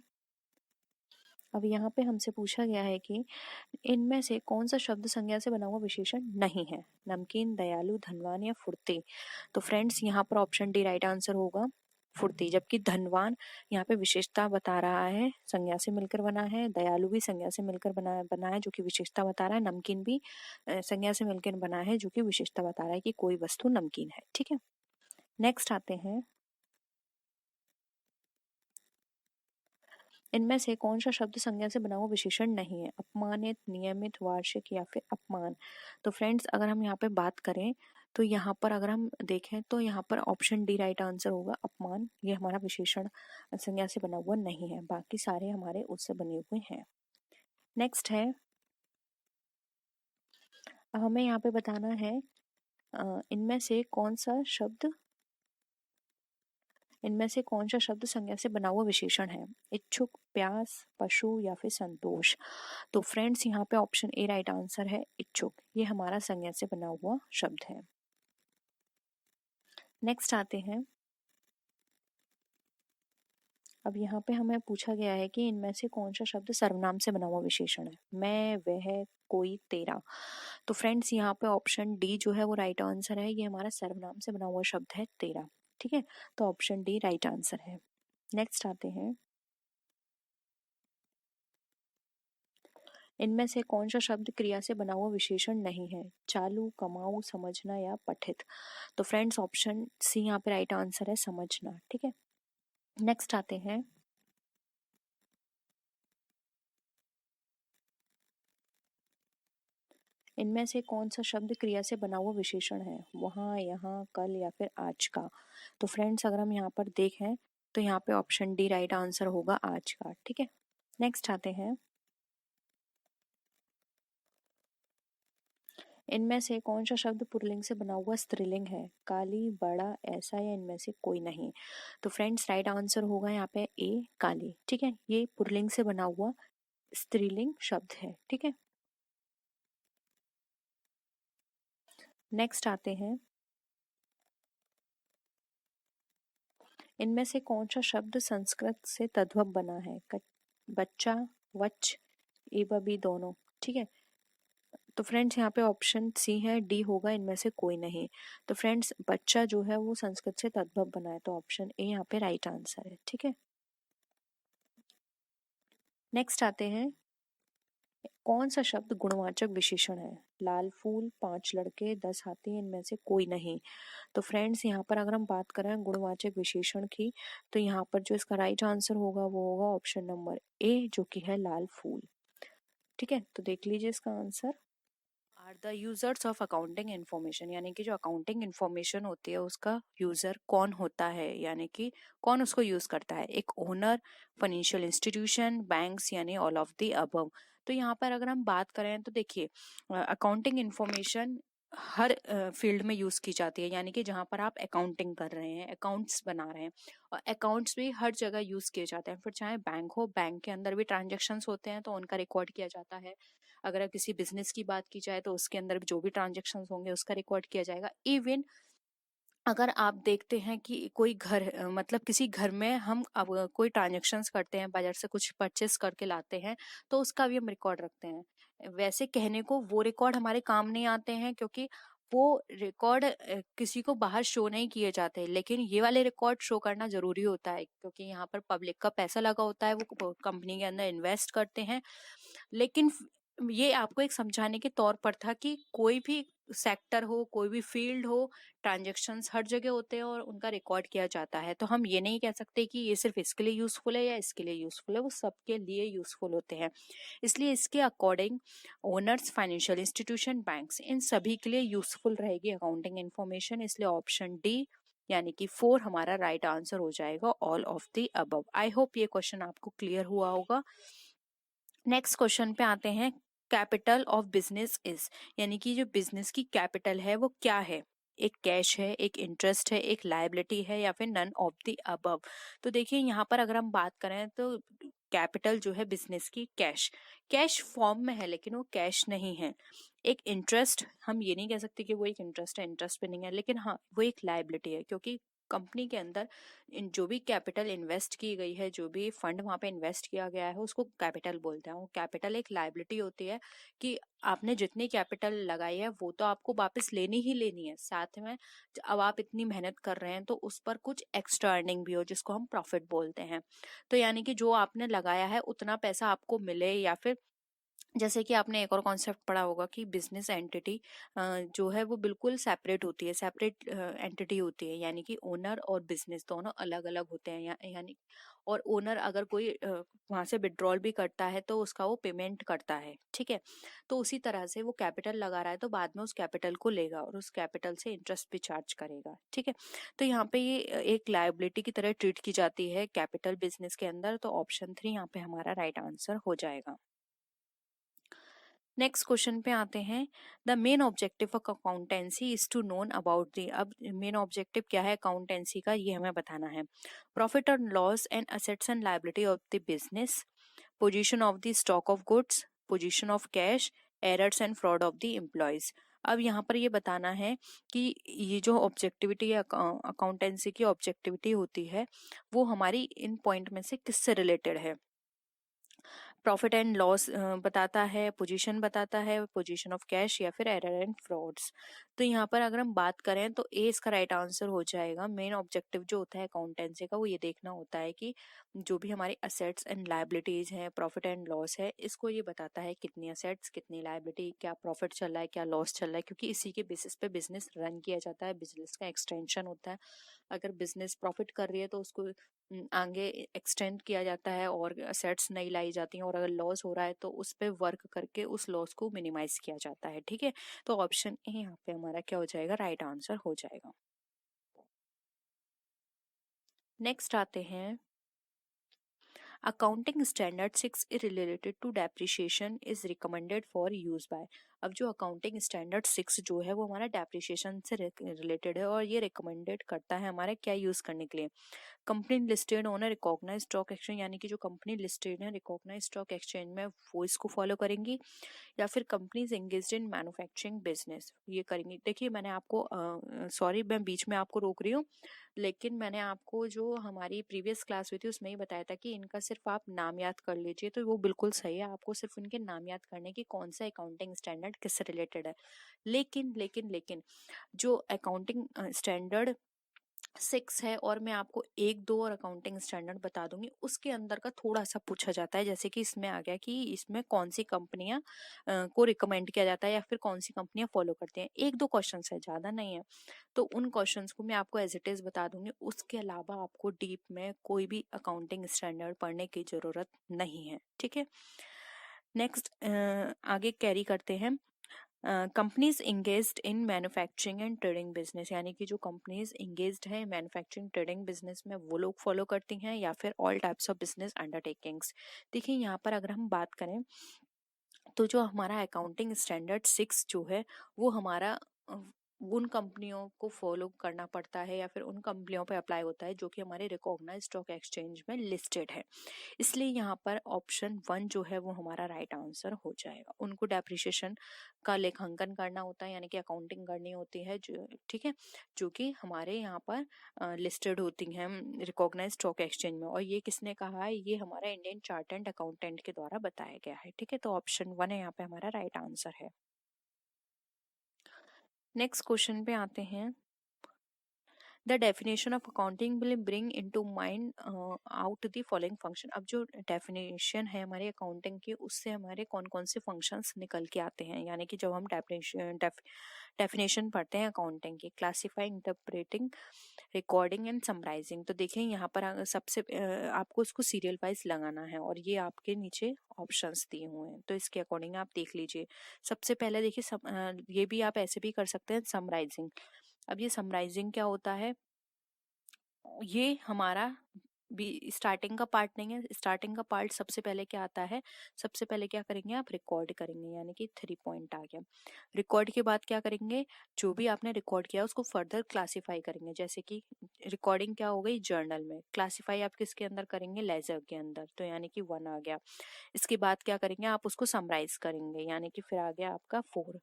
अब यहाँ पे हमसे पूछा गया है कि इनमें से कौन सा शब्द संज्ञा से बना हुआ विशेषण नहीं है, नमकीन, दयालु, धनवान या फुर्ती। तो फ्रेंड्स यहाँ पर ऑप्शन डी राइट आंसर होगा, फुर्ती। जबकि धनवान यहाँ पे विशेषता बता रहा है, संज्ञा से मिलकर बना है, दयालु भी संज्ञा से मिलकर बना है जो कि विशेषता बता रहा है, नमकीन भी संज्ञा से मिलकर बना है जो कि विशेषता बता रहा है कि कोई वस्तु नमकीन है, ठीक है। नेक्स्ट आते हैं, इनमें से कौन सा शब्द संज्ञा से बना हुआ विशेषण नहीं है, अपमानित, नियमित, वार्षिक या फिर अपमान। तो फ्रेंड्स अगर हम यहाँ पे बात करें तो यहाँ पर अगर हम देखें तो यहाँ पर ऑप्शन डी राइट आंसर होगा, अपमान। ये हमारा विशेषण संज्ञा से बना हुआ नहीं है, बाकी सारे हमारे उससे बने हुए हैं। नेक्स्ट है, हमें यहाँ पे बताना है इनमें से कौन सा शब्द, इनमें से कौन सा शब्द संज्ञा से बना हुआ विशेषण है, इच्छुक, प्यास, पशु या फिर संतोष। तो फ्रेंड्स यहाँ पे ऑप्शन ए राइट आंसर है, इच्छुक। ये हमारा संज्ञा से बना हुआ शब्द है। नेक्स्ट आते हैं, अब यहाँ पे हमें पूछा गया है कि इनमें से कौन सा शब्द सर्वनाम से बना हुआ विशेषण है, मैं, वह, कोई, तेरा। तो फ्रेंड्स यहाँ पे ऑप्शन डी जो है वो राइट आंसर है, ये हमारा सर्वनाम से बना हुआ शब्द है, तेरा, ठीक है। तो ऑप्शन डी राइट आंसर है। नेक्स्ट आते हैं, इनमें से कौन सा शब्द क्रिया से बना हुआ विशेषण नहीं है? चालू, कमाऊ, समझना या पठित। तो फ्रेंड्स ऑप्शन सी यहाँ पे राइट आंसर है, समझना। ठीक है, नेक्स्ट आते हैं। इनमें से कौन सा शब्द क्रिया से बना हुआ विशेषण है? वहां, यहाँ, कल या फिर आज का। तो फ्रेंड्स अगर हम यहाँ पर देखें तो यहाँ पे ऑप्शन डी राइट आंसर होगा, आज का। ठीक है, नेक्स्ट आते हैं। इनमें से कौन सा शब्द पुल्लिंग से बना हुआ स्त्रीलिंग है? काली, बड़ा, ऐसा या इनमें से कोई नहीं। तो फ्रेंड्स राइट आंसर होगा यहाँ पे ए, काली। ठीक है, ये पुल्लिंग से बना हुआ स्त्रीलिंग शब्द है। ठीक है, नेक्स्ट आते हैं। इनमें से कौन सा शब्द संस्कृत से तद्भव बना है? बच्चा, वच, ए व बी दोनों। ठीक है, तो फ्रेंड्स यहाँ पे ऑप्शन सी है, डी होगा इनमें से कोई नहीं। तो फ्रेंड्स बच्चा जो है वो संस्कृत से तद्भव बना है, तो ऑप्शन ए यहाँ पे राइट आंसर है। ठीक है, नेक्स्ट आते हैं। कौन सा शब्द गुणवाचक विशेषण है? लाल फूल, 5 लड़के, 10 हाथी, इनमें से कोई नहीं। तो फ्रेंड्स यहाँ पर अगर हम बात करें गुणवाचक विशेषण की, तो यहाँ पर जो इसका राइट आंसर होगा वो होगा ऑप्शन नंबर ए, जो कि है लाल फूल। ठीक है, तो देख लीजिए इसका answer. Are the users of accounting information, यानी कि जो अकाउंटिंग इन्फॉर्मेशन होती है उसका यूजर कौन होता है, यानी कि कौन उसको यूज करता है? एक ओनर, फाइनेंशियल इंस्टीट्यूशन, बैंक्स, यानी ऑल ऑफ द अबव। तो यहाँ पर अगर हम बात करें तो देखिए, अकाउंटिंग इन्फॉर्मेशन हर फील्ड में यूज की जाती है, यानी कि जहां पर आप अकाउंटिंग कर रहे हैं, अकाउंट्स बना रहे हैं, और अकाउंट्स भी हर जगह यूज किए जाते हैं। फिर चाहे बैंक हो, बैंक के अंदर भी ट्रांजेक्शन्स होते हैं तो उनका रिकॉर्ड किया जाता है। अगर किसी बिजनेस की बात की जाए तो उसके अंदर जो भी ट्रांजेक्शन होंगे उसका रिकॉर्ड किया जाएगा। इवन अगर आप देखते हैं कि कोई घर, मतलब किसी घर में हम अब कोई ट्रांजेक्शन्स करते हैं, बाजार से कुछ परचेस करके लाते हैं, तो उसका भी हम रिकॉर्ड रखते हैं। वैसे कहने को वो रिकॉर्ड हमारे काम नहीं आते हैं, क्योंकि वो रिकॉर्ड किसी को बाहर शो नहीं किए जाते, लेकिन ये वाले रिकॉर्ड शो करना जरूरी होता है, क्योंकि यहाँ पर पब्लिक का पैसा लगा होता है, वो कंपनी के अंदर इन्वेस्ट करते हैं। लेकिन ये आपको एक समझाने के तौर पर था कि कोई भी सेक्टर हो, कोई भी फील्ड हो, ट्रांजेक्शन्स हर जगह होते हैं और उनका रिकॉर्ड किया जाता है। तो हम ये नहीं कह सकते कि ये सिर्फ इसके लिए यूजफुल है या इसके लिए यूजफुल है, वो सबके लिए यूजफुल होते हैं। इसलिए इसके according owners, financial institution, banks, इन सभी के लिए यूजफुल रहेगी अकाउंटिंग इन्फॉर्मेशन। इसलिए ऑप्शन डी यानी कि 4 हमारा राइट आंसर हो जाएगा, all of the above. I hope ये क्वेश्चन आपको क्लियर हुआ होगा। नेक्स्ट क्वेश्चन पे आते हैं। कैपिटल ऑफ बिजनेस इज, यानी कि जो बिजनेस की कैपिटल है वो क्या है? एक कैश है, एक इंटरेस्ट है, एक लायबिलिटी है, या फिर नन ऑफ द अबव। तो देखिए यहाँ पर अगर हम बात करें तो कैपिटल जो है बिजनेस की, कैश, कैश फॉर्म में है लेकिन वो कैश नहीं है। एक इंटरेस्ट, हम ये नहीं कह सकते कि वो एक इंटरेस्ट है, इंटरेस्ट पे नहीं है, लेकिन हाँ वो एक लायबिलिटी है, क्योंकि कंपनी के अंदर जो भी कैपिटल इन्वेस्ट की गई है, जो भी फंड वहां पे इन्वेस्ट किया गया है, उसको कैपिटल बोलते हैं। वो कैपिटल एक लायबिलिटी होती है कि आपने जितनी कैपिटल लगाई है वो तो आपको वापस लेनी ही लेनी है, साथ में अब आप इतनी मेहनत कर रहे हैं तो उस पर कुछ एक्स्ट्रा अर्निंग भी हो, जिसको हम प्रॉफिट बोलते हैं। तो यानी कि जो आपने लगाया है उतना पैसा आपको मिले, या फिर जैसे कि आपने एक और कॉन्सेप्ट पढ़ा होगा कि बिजनेस एंटिटी जो है वो बिल्कुल सेपरेट होती है, सेपरेट एंटिटी होती है, यानी कि ओनर और बिजनेस दोनों अलग अलग होते हैं। यानी और ओनर अगर कोई वहां से विड्रॉल भी करता है तो उसका वो पेमेंट करता है। ठीक है, तो उसी तरह से वो कैपिटल लगा रहा है तो बाद में उस कैपिटल को लेगा और उस कैपिटल से इंटरेस्ट भी चार्ज करेगा। ठीक है, तो यहाँ पे ये एक लायबिलिटी की तरह ट्रीट की जाती है कैपिटल बिजनेस के अंदर। तो ऑप्शन 3 यहाँ पे हमारा राइट आंसर हो जाएगा। नेक्स्ट क्वेश्चन पे आते हैं। The main objective of accountancy is to known about the, अब मेन ऑब्जेक्टिव क्या है अकाउंटेंसी का, ये हमें बताना है। प्रॉफिट और loss and assets and liability of the business, position of the stock of goods, position of cash, errors and fraud of the employees. अब यहाँ पर ये बताना है कि ये जो ऑब्जेक्टिविटी है अकाउंटेंसी की ऑब्जेक्टिविटी होती है वो हमारी इन पॉइंट में से किससे रिलेटेड है। प्रॉफिट एंड लॉस बताता है, पोजीशन बताता है, पोजीशन ऑफ कैश या फिर एरर एंड फ्रॉड्स। तो यहाँ पर अगर हम बात करें तो ए इसका राइट आंसर हो जाएगा। मेन ऑब्जेक्टिव जो होता है अकाउंटेंसी का वो ये देखना होता है कि जो भी हमारी असेट्स एंड लायबिलिटीज हैं, प्रॉफिट एंड लॉस है, इसको ये बताता है कितनी असेट्स कितनी लायबिलिटी, क्या प्रॉफिट चल रहा है क्या लॉस चल रहा है, क्योंकि इसी के बेसिस पे बिजनेस रन किया जाता है, बिजनेस का एक्सटेंशन होता है। अगर बिजनेस प्रॉफिट कर रही है तो उसको आगे एक्सटेंड किया जाता है और असेट्स नहीं लाई जाती हैं, और अगर लॉस हो रहा है तो उस पर वर्क करके उस लॉस को मिनिमाइज किया जाता है। ठीक है, तो ऑप्शन ए यहाँ पे हमारा क्या हो जाएगा, राइट आंसर हो जाएगा। नेक्स्ट आते हैं, accounting standard 6 related to depreciation is recommended for use by. अब जो अकाउंटिंग स्टैंडर्ड 6 जो है वो हमारा डेप्रिसिएशन से रिलेटेड है और ये रिकमेंडेड करता है हमारे क्या यूज करने के लिए, company listed on recognise stock exchange, यानी कि जो कंपनी लिस्टेड है रिकॉग्नाइज स्टॉक एक्सचेंज में वो इसको फॉलो करेंगी, या फिर companies engaged in manufacturing business ये करेंगी। देखिए मैंने आपको सॉरी मैं बीच में आपको रोक रही हूँ, लेकिन मैंने आपको जो हमारी प्रीवियस क्लास हुई थी उसमें ही बताया था कि इनका सिर्फ आप नाम याद कर लीजिए, तो वो बिल्कुल सही है, आपको सिर्फ इनके नाम याद करने की कौन सा अकाउंटिंग स्टैंडर्ड किससे रिलेटेड है। लेकिन लेकिन लेकिन जो अकाउंटिंग स्टैंडर्ड 6 है, और मैं आपको एक दो और अकाउंटिंग स्टैंडर्ड बता दूंगी, उसके अंदर का थोड़ा सा पूछा जाता है, जैसे कि इसमें आ गया कि इसमें कौन सी कंपनियां को रिकमेंड किया जाता है या फिर कौन सी कंपनियां फॉलो करती हैं। एक दो क्वेश्चन है, ज्यादा नहीं है, तो उन क्वेश्चंस को मैं आपको एज इट इज बता दूंगी। उसके अलावा आपको डीप में कोई भी अकाउंटिंग स्टैंडर्ड पढ़ने की जरूरत नहीं है। ठीक है, नेक्स्ट आगे कैरी करते हैं, companies engaged in manufacturing and trading business, यानी कि जो कंपनीज इंगेज्ड है मैन्युफैक्चरिंग ट्रेडिंग बिजनेस में वो लोग फॉलो करती हैं, या फिर all types of business undertakings. देखिए यहाँ पर अगर हम बात करें तो जो हमारा अकाउंटिंग स्टैंडर्ड 6 जो है वो हमारा उन कंपनियों को फॉलो करना पड़ता है या फिर उन कंपनियों पे अप्लाई होता है जो कि हमारे रिकॉग्नाइज्ड स्टॉक एक्सचेंज में लिस्टेड है। इसलिए यहाँ पर ऑप्शन 1 जो है वो हमारा राइट आंसर हो जाएगा। उनको डेप्रिसिएशन का लेखांकन करना होता है, यानी कि अकाउंटिंग करनी होती है जो, ठीक है, जो कि हमारे यहाँ पर लिस्टेड होती हैं रिकॉग्नाइज्ड स्टॉक एक्सचेंज में। और ये किसने कहा है, ये हमारा इंडियन चार्टर्ड अकाउंटेंट के द्वारा बताया गया है। ठीक है, तो ऑप्शन 1 है यहाँ पे हमारा राइट आंसर है। नेक्स्ट क्वेश्चन पे आते हैं, the definition of accounting will bring into mind out the following function. अब जो डेफिनेशन है हमारे अकाउंटिंग की उससे हमारे कौन कौन से फंक्शंस निकल के आते हैं, यानी कि जब हम डेफिनेशन पढ़ते हैं अकाउंटिंग की, classifying, interpreting, recording and summarising. तो देखिए यहाँ पर सबसे आपको उसको सीरियल वाइज लगाना है और ये आपके नीचे ऑप्शंस दिए हुए हैं, तो इसके अकॉर्डिंग आप देख लीजिए। सबसे पहले देखिए ये भी आप ऐसे भी कर सकते हैं, समराइजिंग। अब ये समराइजिंग क्या होता है, ये हमारा भी स्टार्टिंग का पार्ट नहीं है। स्टार्टिंग का पार्ट सबसे पहले क्या आता है, सबसे पहले क्या करेंगे आप रिकॉर्ड करेंगे, यानी कि 3 पॉइंट आ गया। रिकॉर्ड के बाद क्या करेंगे, जो भी आपने रिकॉर्ड किया उसको फर्दर क्लासिफाई करेंगे, जैसे कि रिकॉर्डिंग क्या हो गई जर्नल में, क्लासिफाई आप किसके अंदर करेंगे, लेजर के अंदर, तो यानी कि 1 आ गया। इसके बाद क्या करेंगे आप उसको समराइज करेंगे, यानी कि फिर आ गया आपका 4।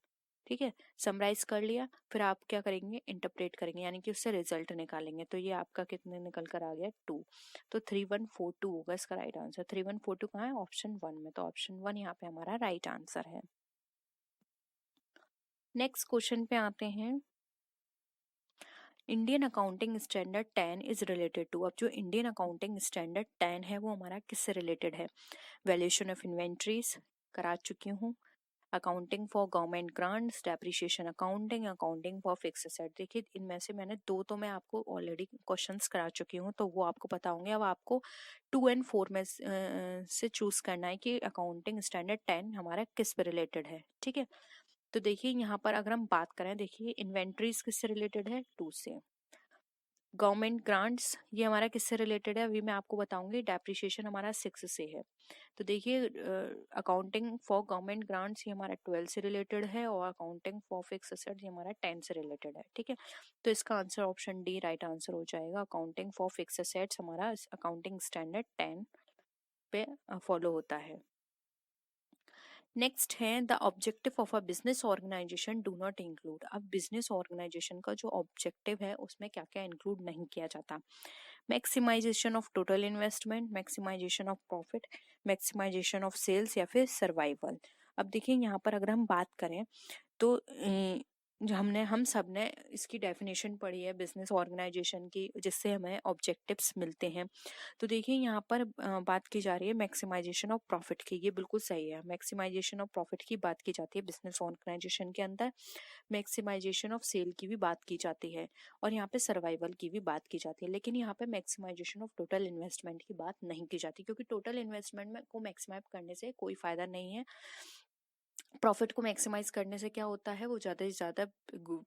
ठीक है, समराइज कर लिया, फिर आप क्या करेंगे, इंटरप्रेट करेंगे, यानी कि उससे रिजल्ट निकालेंगे, तो ये आपका कितने निकल कर आ गया 2। तो 3142 होगा इसका राइट आंसर। 3142 कहाँ है, ऑप्शन 1 में, तो ऑप्शन 1 यहाँ पे हमारा राइट आंसर है। नेक्स्ट क्वेश्चन पे आते हैं, Indian accounting standard 10 is related to. अब जो इंडियन अकाउंटिंग स्टैंडर्ड 10 है वो हमारा किससे रिलेटेड है, वैल्यूएशन ऑफ इन्वेंट्रीज करा चुकी हूँ, accounting for government grants, depreciation accounting, accounting for fix asset. देखिए इनमें से मैंने 2 तो मैं आपको ऑलरेडी क्वेश्चंस करा चुकी हूँ, तो वो आपको पता होंगे। अब आपको 2 एंड 4 में से चूज करना है कि अकाउंटिंग स्टैंडर्ड 10 हमारा किस पे रिलेटेड है। ठीक है, तो देखिए यहाँ पर अगर हम बात करें, देखिए इन्वेंट्रीज किससे रिलेटेड है, 2 से। गवर्नमेंट ग्रांट्स ये हमारा किससे रिलेटेड है, अभी मैं आपको बताऊंगी। डेप्रिसिएशन हमारा 6 से है, तो देखिए अकाउंटिंग फॉर गवर्नमेंट ग्रांट्स ये हमारा 12 से रिलेटेड है, और अकाउंटिंग फॉर फिक्स एसेट ये हमारा 10 से रिलेटेड है। ठीक है, तो इसका answer option D right answer हो जाएगा। अकाउंटिंग फॉर फिक्स एसेट्स हमारा अकाउंटिंग स्टैंडर्ड 10 पे फॉलो होता है। नेक्स्ट है, the objective of a business organisation do not include. अब बिजनेस ऑर्गेनाइजेशन का जो ऑब्जेक्टिव है उसमें क्या क्या इंक्लूड नहीं किया जाता, maximisation of total investment, maximisation of profit, maximisation of sales या फिर सर्वाइवल। अब देखिए यहाँ पर अगर हम बात करें तो जो हम सब ने इसकी डेफिनेशन पढ़ी है बिजनेस ऑर्गेनाइजेशन की, जिससे हमें ऑब्जेक्टिव्स मिलते हैं। तो देखिए यहाँ पर बात की जा रही है मैक्सिमाइजेशन ऑफ प्रॉफिट की, ये बिल्कुल सही है। मैक्सिमाइजेशन ऑफ प्रॉफिट की बात की जाती है बिजनेस ऑर्गेनाइजेशन के अंदर, मैक्सिमाइजेशन ऑफ सेल की भी बात की जाती है, और यहाँ पे सर्वाइवल की भी बात की जाती है। लेकिन यहाँ पे मैक्सिमाइजेशन ऑफ टोटल इन्वेस्टमेंट की बात नहीं की जाती, क्योंकि टोटल इन्वेस्टमेंट में को मैक्सिमाइज करने से कोई फायदा नहीं है। प्रॉफिट को मैक्सिमाइज करने से क्या होता है, वो ज़्यादा से ज़्यादा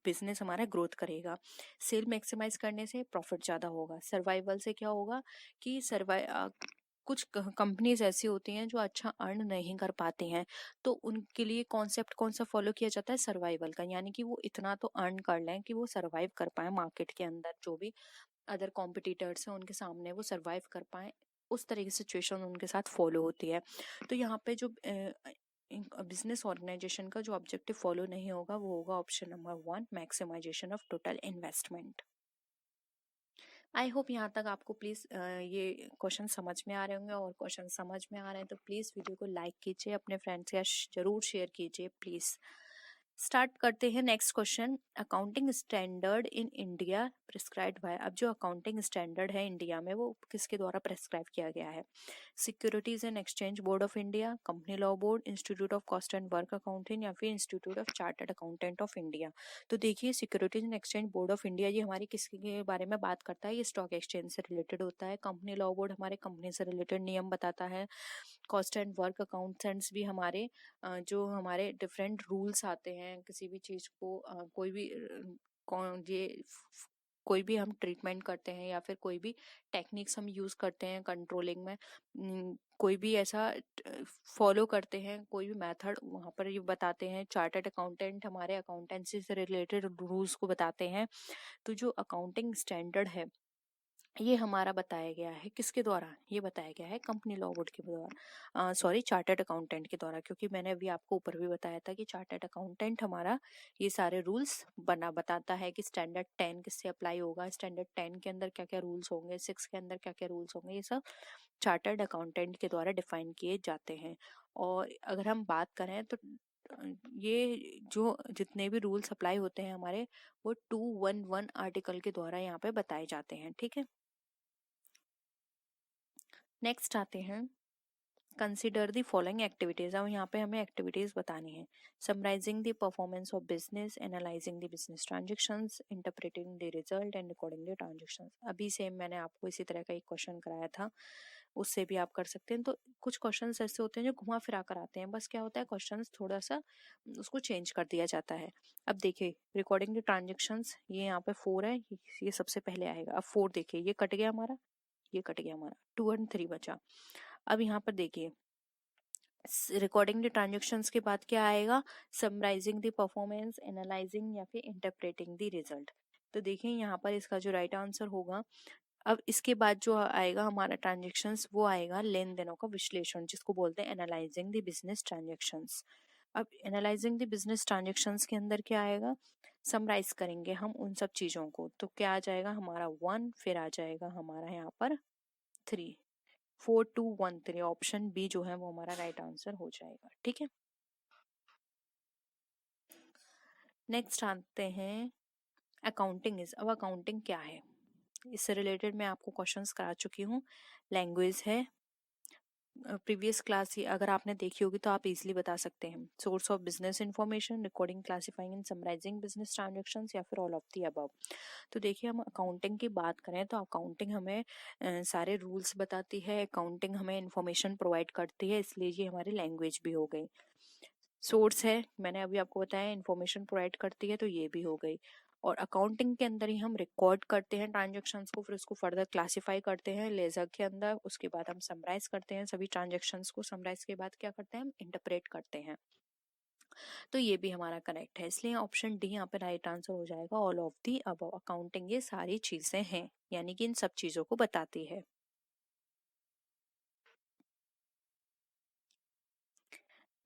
बिजनेस हमारा ग्रोथ करेगा। सेल मैक्सिमाइज करने से प्रॉफिट ज़्यादा होगा। सर्वाइवल से क्या होगा कि कुछ कंपनीज ऐसी होती हैं जो अच्छा अर्न नहीं कर पाती हैं, तो उनके लिए कॉन्सेप्ट कौन सा फॉलो किया जाता है, सर्वाइवल का। यानी कि वो इतना तो अर्न कर लें कि वो सर्वाइव कर पाए मार्केट के अंदर, जो भी अदर कॉम्पिटिटर्स हैं उनके सामने वो सर्वाइव कर पाए, उस तरह की सिचुएशन उनके साथ फॉलो होती है। तो यहाँ पे जो बिजनेस ऑर्गेनाइजेशन का जो ऑब्जेक्टिव फॉलो नहीं होगा वो होगा option number 1, maximisation of total investment. I hope यहाँ तक आपको प्लीज़ ये क्वेश्चन समझ में आ रहे होंगे, और क्वेश्चन समझ में आ रहे हैं तो प्लीज़ वीडियो को लाइक कीजिए, अपने फ्रेंड्स के साथ जरूर शेयर कीजिए प्लीज़। स्टार्ट करते हैं next question. Accounting standard in India prescribed bye. अब जो अकाउंटिंग स्टैंडर्ड है इंडिया में वो किसके द्वारा प्रिस्क्राइब किया गया है? Securities and exchange board of India, company law board, institute of cost and work accounting, या फिर institute of chartered accountant of India. तो देखिए securities and exchange board of India ये हमारी किसके बारे में बात करता है, ये स्टॉक एक्सचेंज से रिलेटेड होता है। कंपनी लॉ बोर्ड हमारे कंपनी से रिलेटेड नियम बताता है। कॉस्ट एंड वर्क अकाउंटेंट्स भी हमारे जो हमारे डिफरेंट रूल्स आते हैं किसी भी चीज को कोई भी कौन ये कोई भी हम ट्रीटमेंट करते हैं या फिर कोई भी टेक्निक्स हम यूज करते हैं कंट्रोलिंग में, कोई भी ऐसा फॉलो करते हैं कोई भी मेथड, वहां पर ये बताते हैं। चार्टर्ड अकाउंटेंट हमारे अकाउंटेंसी से रिलेटेड रूल्स को बताते हैं। तो जो अकाउंटिंग स्टैंडर्ड है ये हमारा बताया गया है किसके द्वारा, ये बताया गया है कंपनी लॉ बोर्ड के द्वारा, सॉरी चार्टर्ड अकाउंटेंट के द्वारा, क्योंकि मैंने अभी आपको ऊपर भी बताया था कि चार्टर्ड अकाउंटेंट हमारा ये सारे रूल्स बताता है कि स्टैंडर्ड 10 किससे अप्लाई होगा, स्टैंडर्ड 10 के अंदर क्या क्या रूल्स होंगे, 6 के अंदर क्या क्या रूल्स होंगे, ये सब चार्टर्ड अकाउंटेंट के द्वारा डिफाइन किए जाते हैं। और अगर हम बात करें तो ये जो जितने भी रूल्स अप्लाई होते हैं हमारे, वो 211 आर्टिकल के द्वारा यहाँ पे बताए जाते हैं। ठीक है, नेक्स्ट आते हैं कंसिडर द फॉलोइंग एक्टिविटीज। अब यहाँ पे हमें एक्टिविटीज बतानी है। Summarising the performance of business, analysing the business transactions, interpreting the result and recording the transactions. अभी सेम मैंने आपको इसी तरह का एक क्वेश्चन कराया था, उससे भी आप कर सकते हैं। तो कुछ क्वेश्चंस ऐसे होते हैं जो घुमा फिरा कर आते हैं, बस क्या होता है क्वेश्चंस थोड़ा सा उसको चेंज कर दिया जाता है। अब देखिए रिकॉर्डिंग द ट्रांजेक्शंस, ये यहाँ पे 4 है, ये सबसे पहले आएगा। अब 4 देखिए ये कट गया हमारा, ये कट गया हमारा, 2 और 3 बचा। अब यहाँ पर देखिए रिकॉर्डिंग द ट्रांजेक्शंस के बाद क्या आएगा, समराइजिंग द परफॉर्मेंस, एनालाइजिंग या फिर इंटरप्रेटिंग द रिजल्ट। तो देखिए यहाँ पर इसका जो राइट आंसर होगा, अब इसके बाद जो आएगा हमारा ट्रांजेक्शंस वो आएगा लेन देनों का विश्लेषण, जिसको बोलते हैं एनालाइजिंग द बिजनेस ट्रांजेक्शंस। अब एनालाइजिंग द बिजनेस ट्रांजेक्शंस के अंदर क्या आएगा, समराइज करेंगे हम उन सब चीजों को, तो क्या आ जाएगा हमारा 1, फिर आ जाएगा हमारा यहाँ पर 3, 4213, ऑप्शन बी जो है वो हमारा राइट आंसर हो जाएगा। ठीक है, नेक्स्ट आते हैं अकाउंटिंग इज। अब अकाउंटिंग क्या है, इससे रिलेटेड मैं आपको क्वेश्चंस करा चुकी हूँ। लैंग्वेज है, प्रीवियस क्लास ही अगर आपने देखी होगी तो आप इजीली बता सकते हैं। Source of business information, recording, classifying and summarising business transactions, या फिर ऑल ऑफ दी अबव। तो देखिए हम अकाउंटिंग की बात करें तो अकाउंटिंग हमें सारे रूल्स बताती है, अकाउंटिंग हमें इंफॉर्मेशन प्रोवाइड करती है, इसलिए ये हमारी लैंग्वेज भी हो गई। सोर्स है, मैंने अभी आपको बताया इंफॉर्मेशन प्रोवाइड करती है, तो ये भी हो गई। और अकाउंटिंग के अंदर ही हम रिकॉर्ड करते हैं ट्रांजेक्शन्स को, फिर उसको फर्दर क्लासिफाई करते हैं लेजर के अंदर, उसके बाद हम समराइज करते हैं सभी ट्रांजेक्शन्स को, समराइज के बाद क्या करते हैं हम इंटरप्रेट करते हैं। तो ये भी हमारा करेक्ट है, इसलिए ऑप्शन डी यहाँ पे राइट आंसर हो जाएगा, all of the above. Accounting ये सारी चीजें हैं, यानी कि इन सब चीजों को बताती है।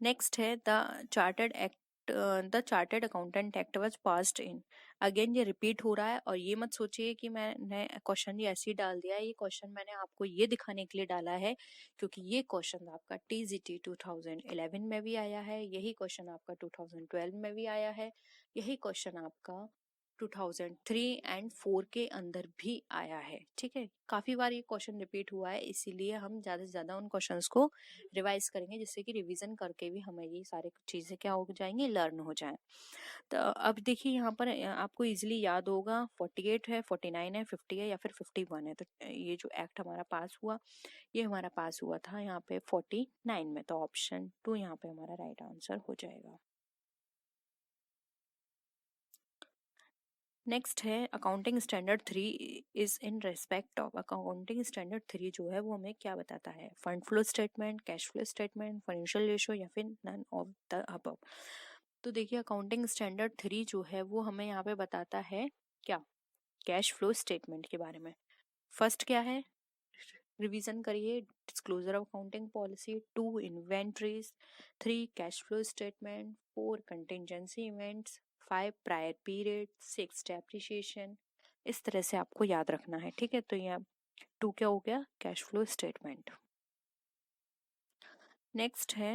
नेक्स्ट है the chartered the chartered accountant act was passed in. Again ये रिपीट हो रहा है, और ये मत सोचिए कि मैंने क्वेश्चन ये ऐसे ही डाल दिया है। ये क्वेश्चन मैंने आपको ये दिखाने के लिए डाला है क्योंकि ये क्वेश्चन आपका टीजीटी 2011 में भी आया है, यही क्वेश्चन आपका 2012 में भी आया है, यही क्वेश्चन आपका 2003 एंड 4 के अंदर भी आया है। ठीक है, काफी बार ये क्वेश्चन रिपीट हुआ है, इसीलिए हम ज्यादा से ज्यादा उन क्वेश्चंस को रिवाइज करेंगे, जिससे कि रिवीजन करके भी हमें ये सारे चीजें क्या हो जाएंगी, लर्न हो जाए। तो अब देखिए यहाँ पर आपको इजीली याद होगा 48 है, 49 है, 50 है या फिर 51 है। तो ये जो एक्ट हमारा पास हुआ, ये हमारा पास हुआ था यहाँ पे 49 में। तो ऑप्शन 2 यहाँ पे हमारा राइट आंसर हो जाएगा। नेक्स्ट है accounting standard 3 is in respect of. Accounting standard 3 जो है वो हमें क्या बताता है, fund flow statement, cash flow statement, financial ratio या फिर नन ऑफ द अबव। तो देखिए अकाउंटिंग स्टैंडर्ड 3 जो है वो हमें यहाँ पे बताता है क्या, कैश फ्लो स्टेटमेंट के बारे में। फर्स्ट क्या है, रिवीजन करिए, disclosure of accounting policy, 2 inventories, 3 cash flow statement, 4 contingency events, 5 prior period, 6 depreciation. इस तरह से आपको याद रखना है। ठीक है, तो यहाँ 2 क्या हो गया, कैश फ्लो स्टेटमेंट। नेक्स्ट है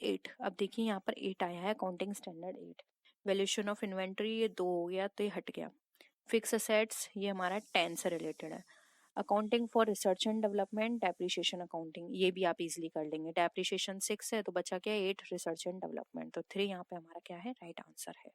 8। अब देखिए यहाँ पर 8 आया है, accounting standard 8। Valuation of inventory, ये 2 हो गया तो ये हट गया। फिक्स असेट्स, ये हमारा 10 से रिलेटेड है। Accounting for research and development, depreciation accounting, ये भी आप इजीली कर लेंगे। डेप्रिसिएशन 6 है तो बचा क्या, 8 रिसर्च एंड डेवलपमेंट। तो 3 यहाँ पे हमारा क्या है, राइट आंसर है।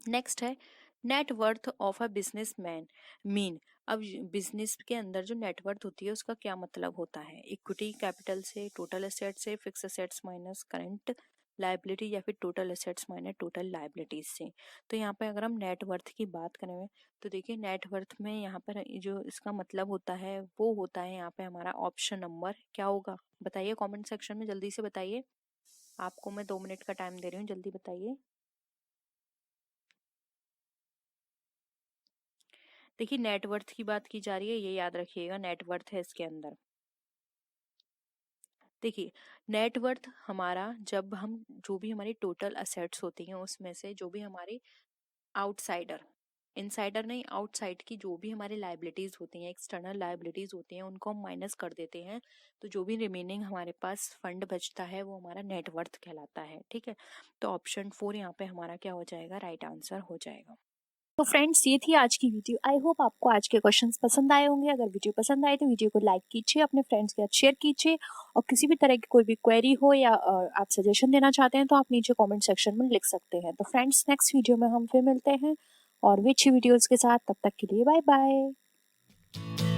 नेक्स्ट है net worth of a businessman mean. अब बिजनेस के अंदर जो नेटवर्थ होती है उसका क्या मतलब होता है, इक्विटी कैपिटल से, टोटल एसेट से, fix assets minus current liability या फिर total assets minus total liabilities से। तो यहाँ पे अगर हम नेटवर्थ की बात करें तो देखिए नेटवर्थ में यहाँ पर जो इसका मतलब होता है वो होता है यहाँ पे हमारा ऑप्शन नंबर क्या होगा, बताइए कमेंट सेक्शन में जल्दी से बताइए। आपको मैं 2 मिनट का टाइम दे रही हूँ, जल्दी बताइए। देखिए नेटवर्थ की बात की जा रही है, ये याद रखिएगा, नेटवर्थ है इसके अंदर। देखिए नेटवर्थ हमारा, जब हम जो भी हमारी टोटल असेट्स होती हैं उसमें से जो भी हमारी आउटसाइडर, इनसाइडर नहीं, आउटसाइड की जो भी हमारी लाइबिलिटीज होती हैं, एक्सटर्नल लाइबिलिटीज होती हैं, उनको हम माइनस कर देते हैं। तो जो भी रिमेनिंग हमारे पास फंड बचता है वो हमारा नेटवर्थ कहलाता है। ठीक है, तो ऑप्शन 4 यहाँ पे हमारा क्या हो जाएगा, राइट आंसर हो जाएगा। तो फ्रेंड्स ये थी आज की वीडियो। आई होप आपको आज के क्वेश्चंस पसंद आए होंगे। अगर वीडियो पसंद आए तो वीडियो को लाइक कीजिए, अपने फ्रेंड्स के साथ शेयर कीजिए, और किसी भी तरह की कोई भी क्वेरी हो या आप सजेशन देना चाहते हैं तो आप नीचे कमेंट सेक्शन में लिख सकते हैं। तो फ्रेंड्स नेक्स्ट वीडियो में हम फिर मिलते हैं और भी अच्छी वीडियोस के साथ, तब तक के लिए बाय बाय।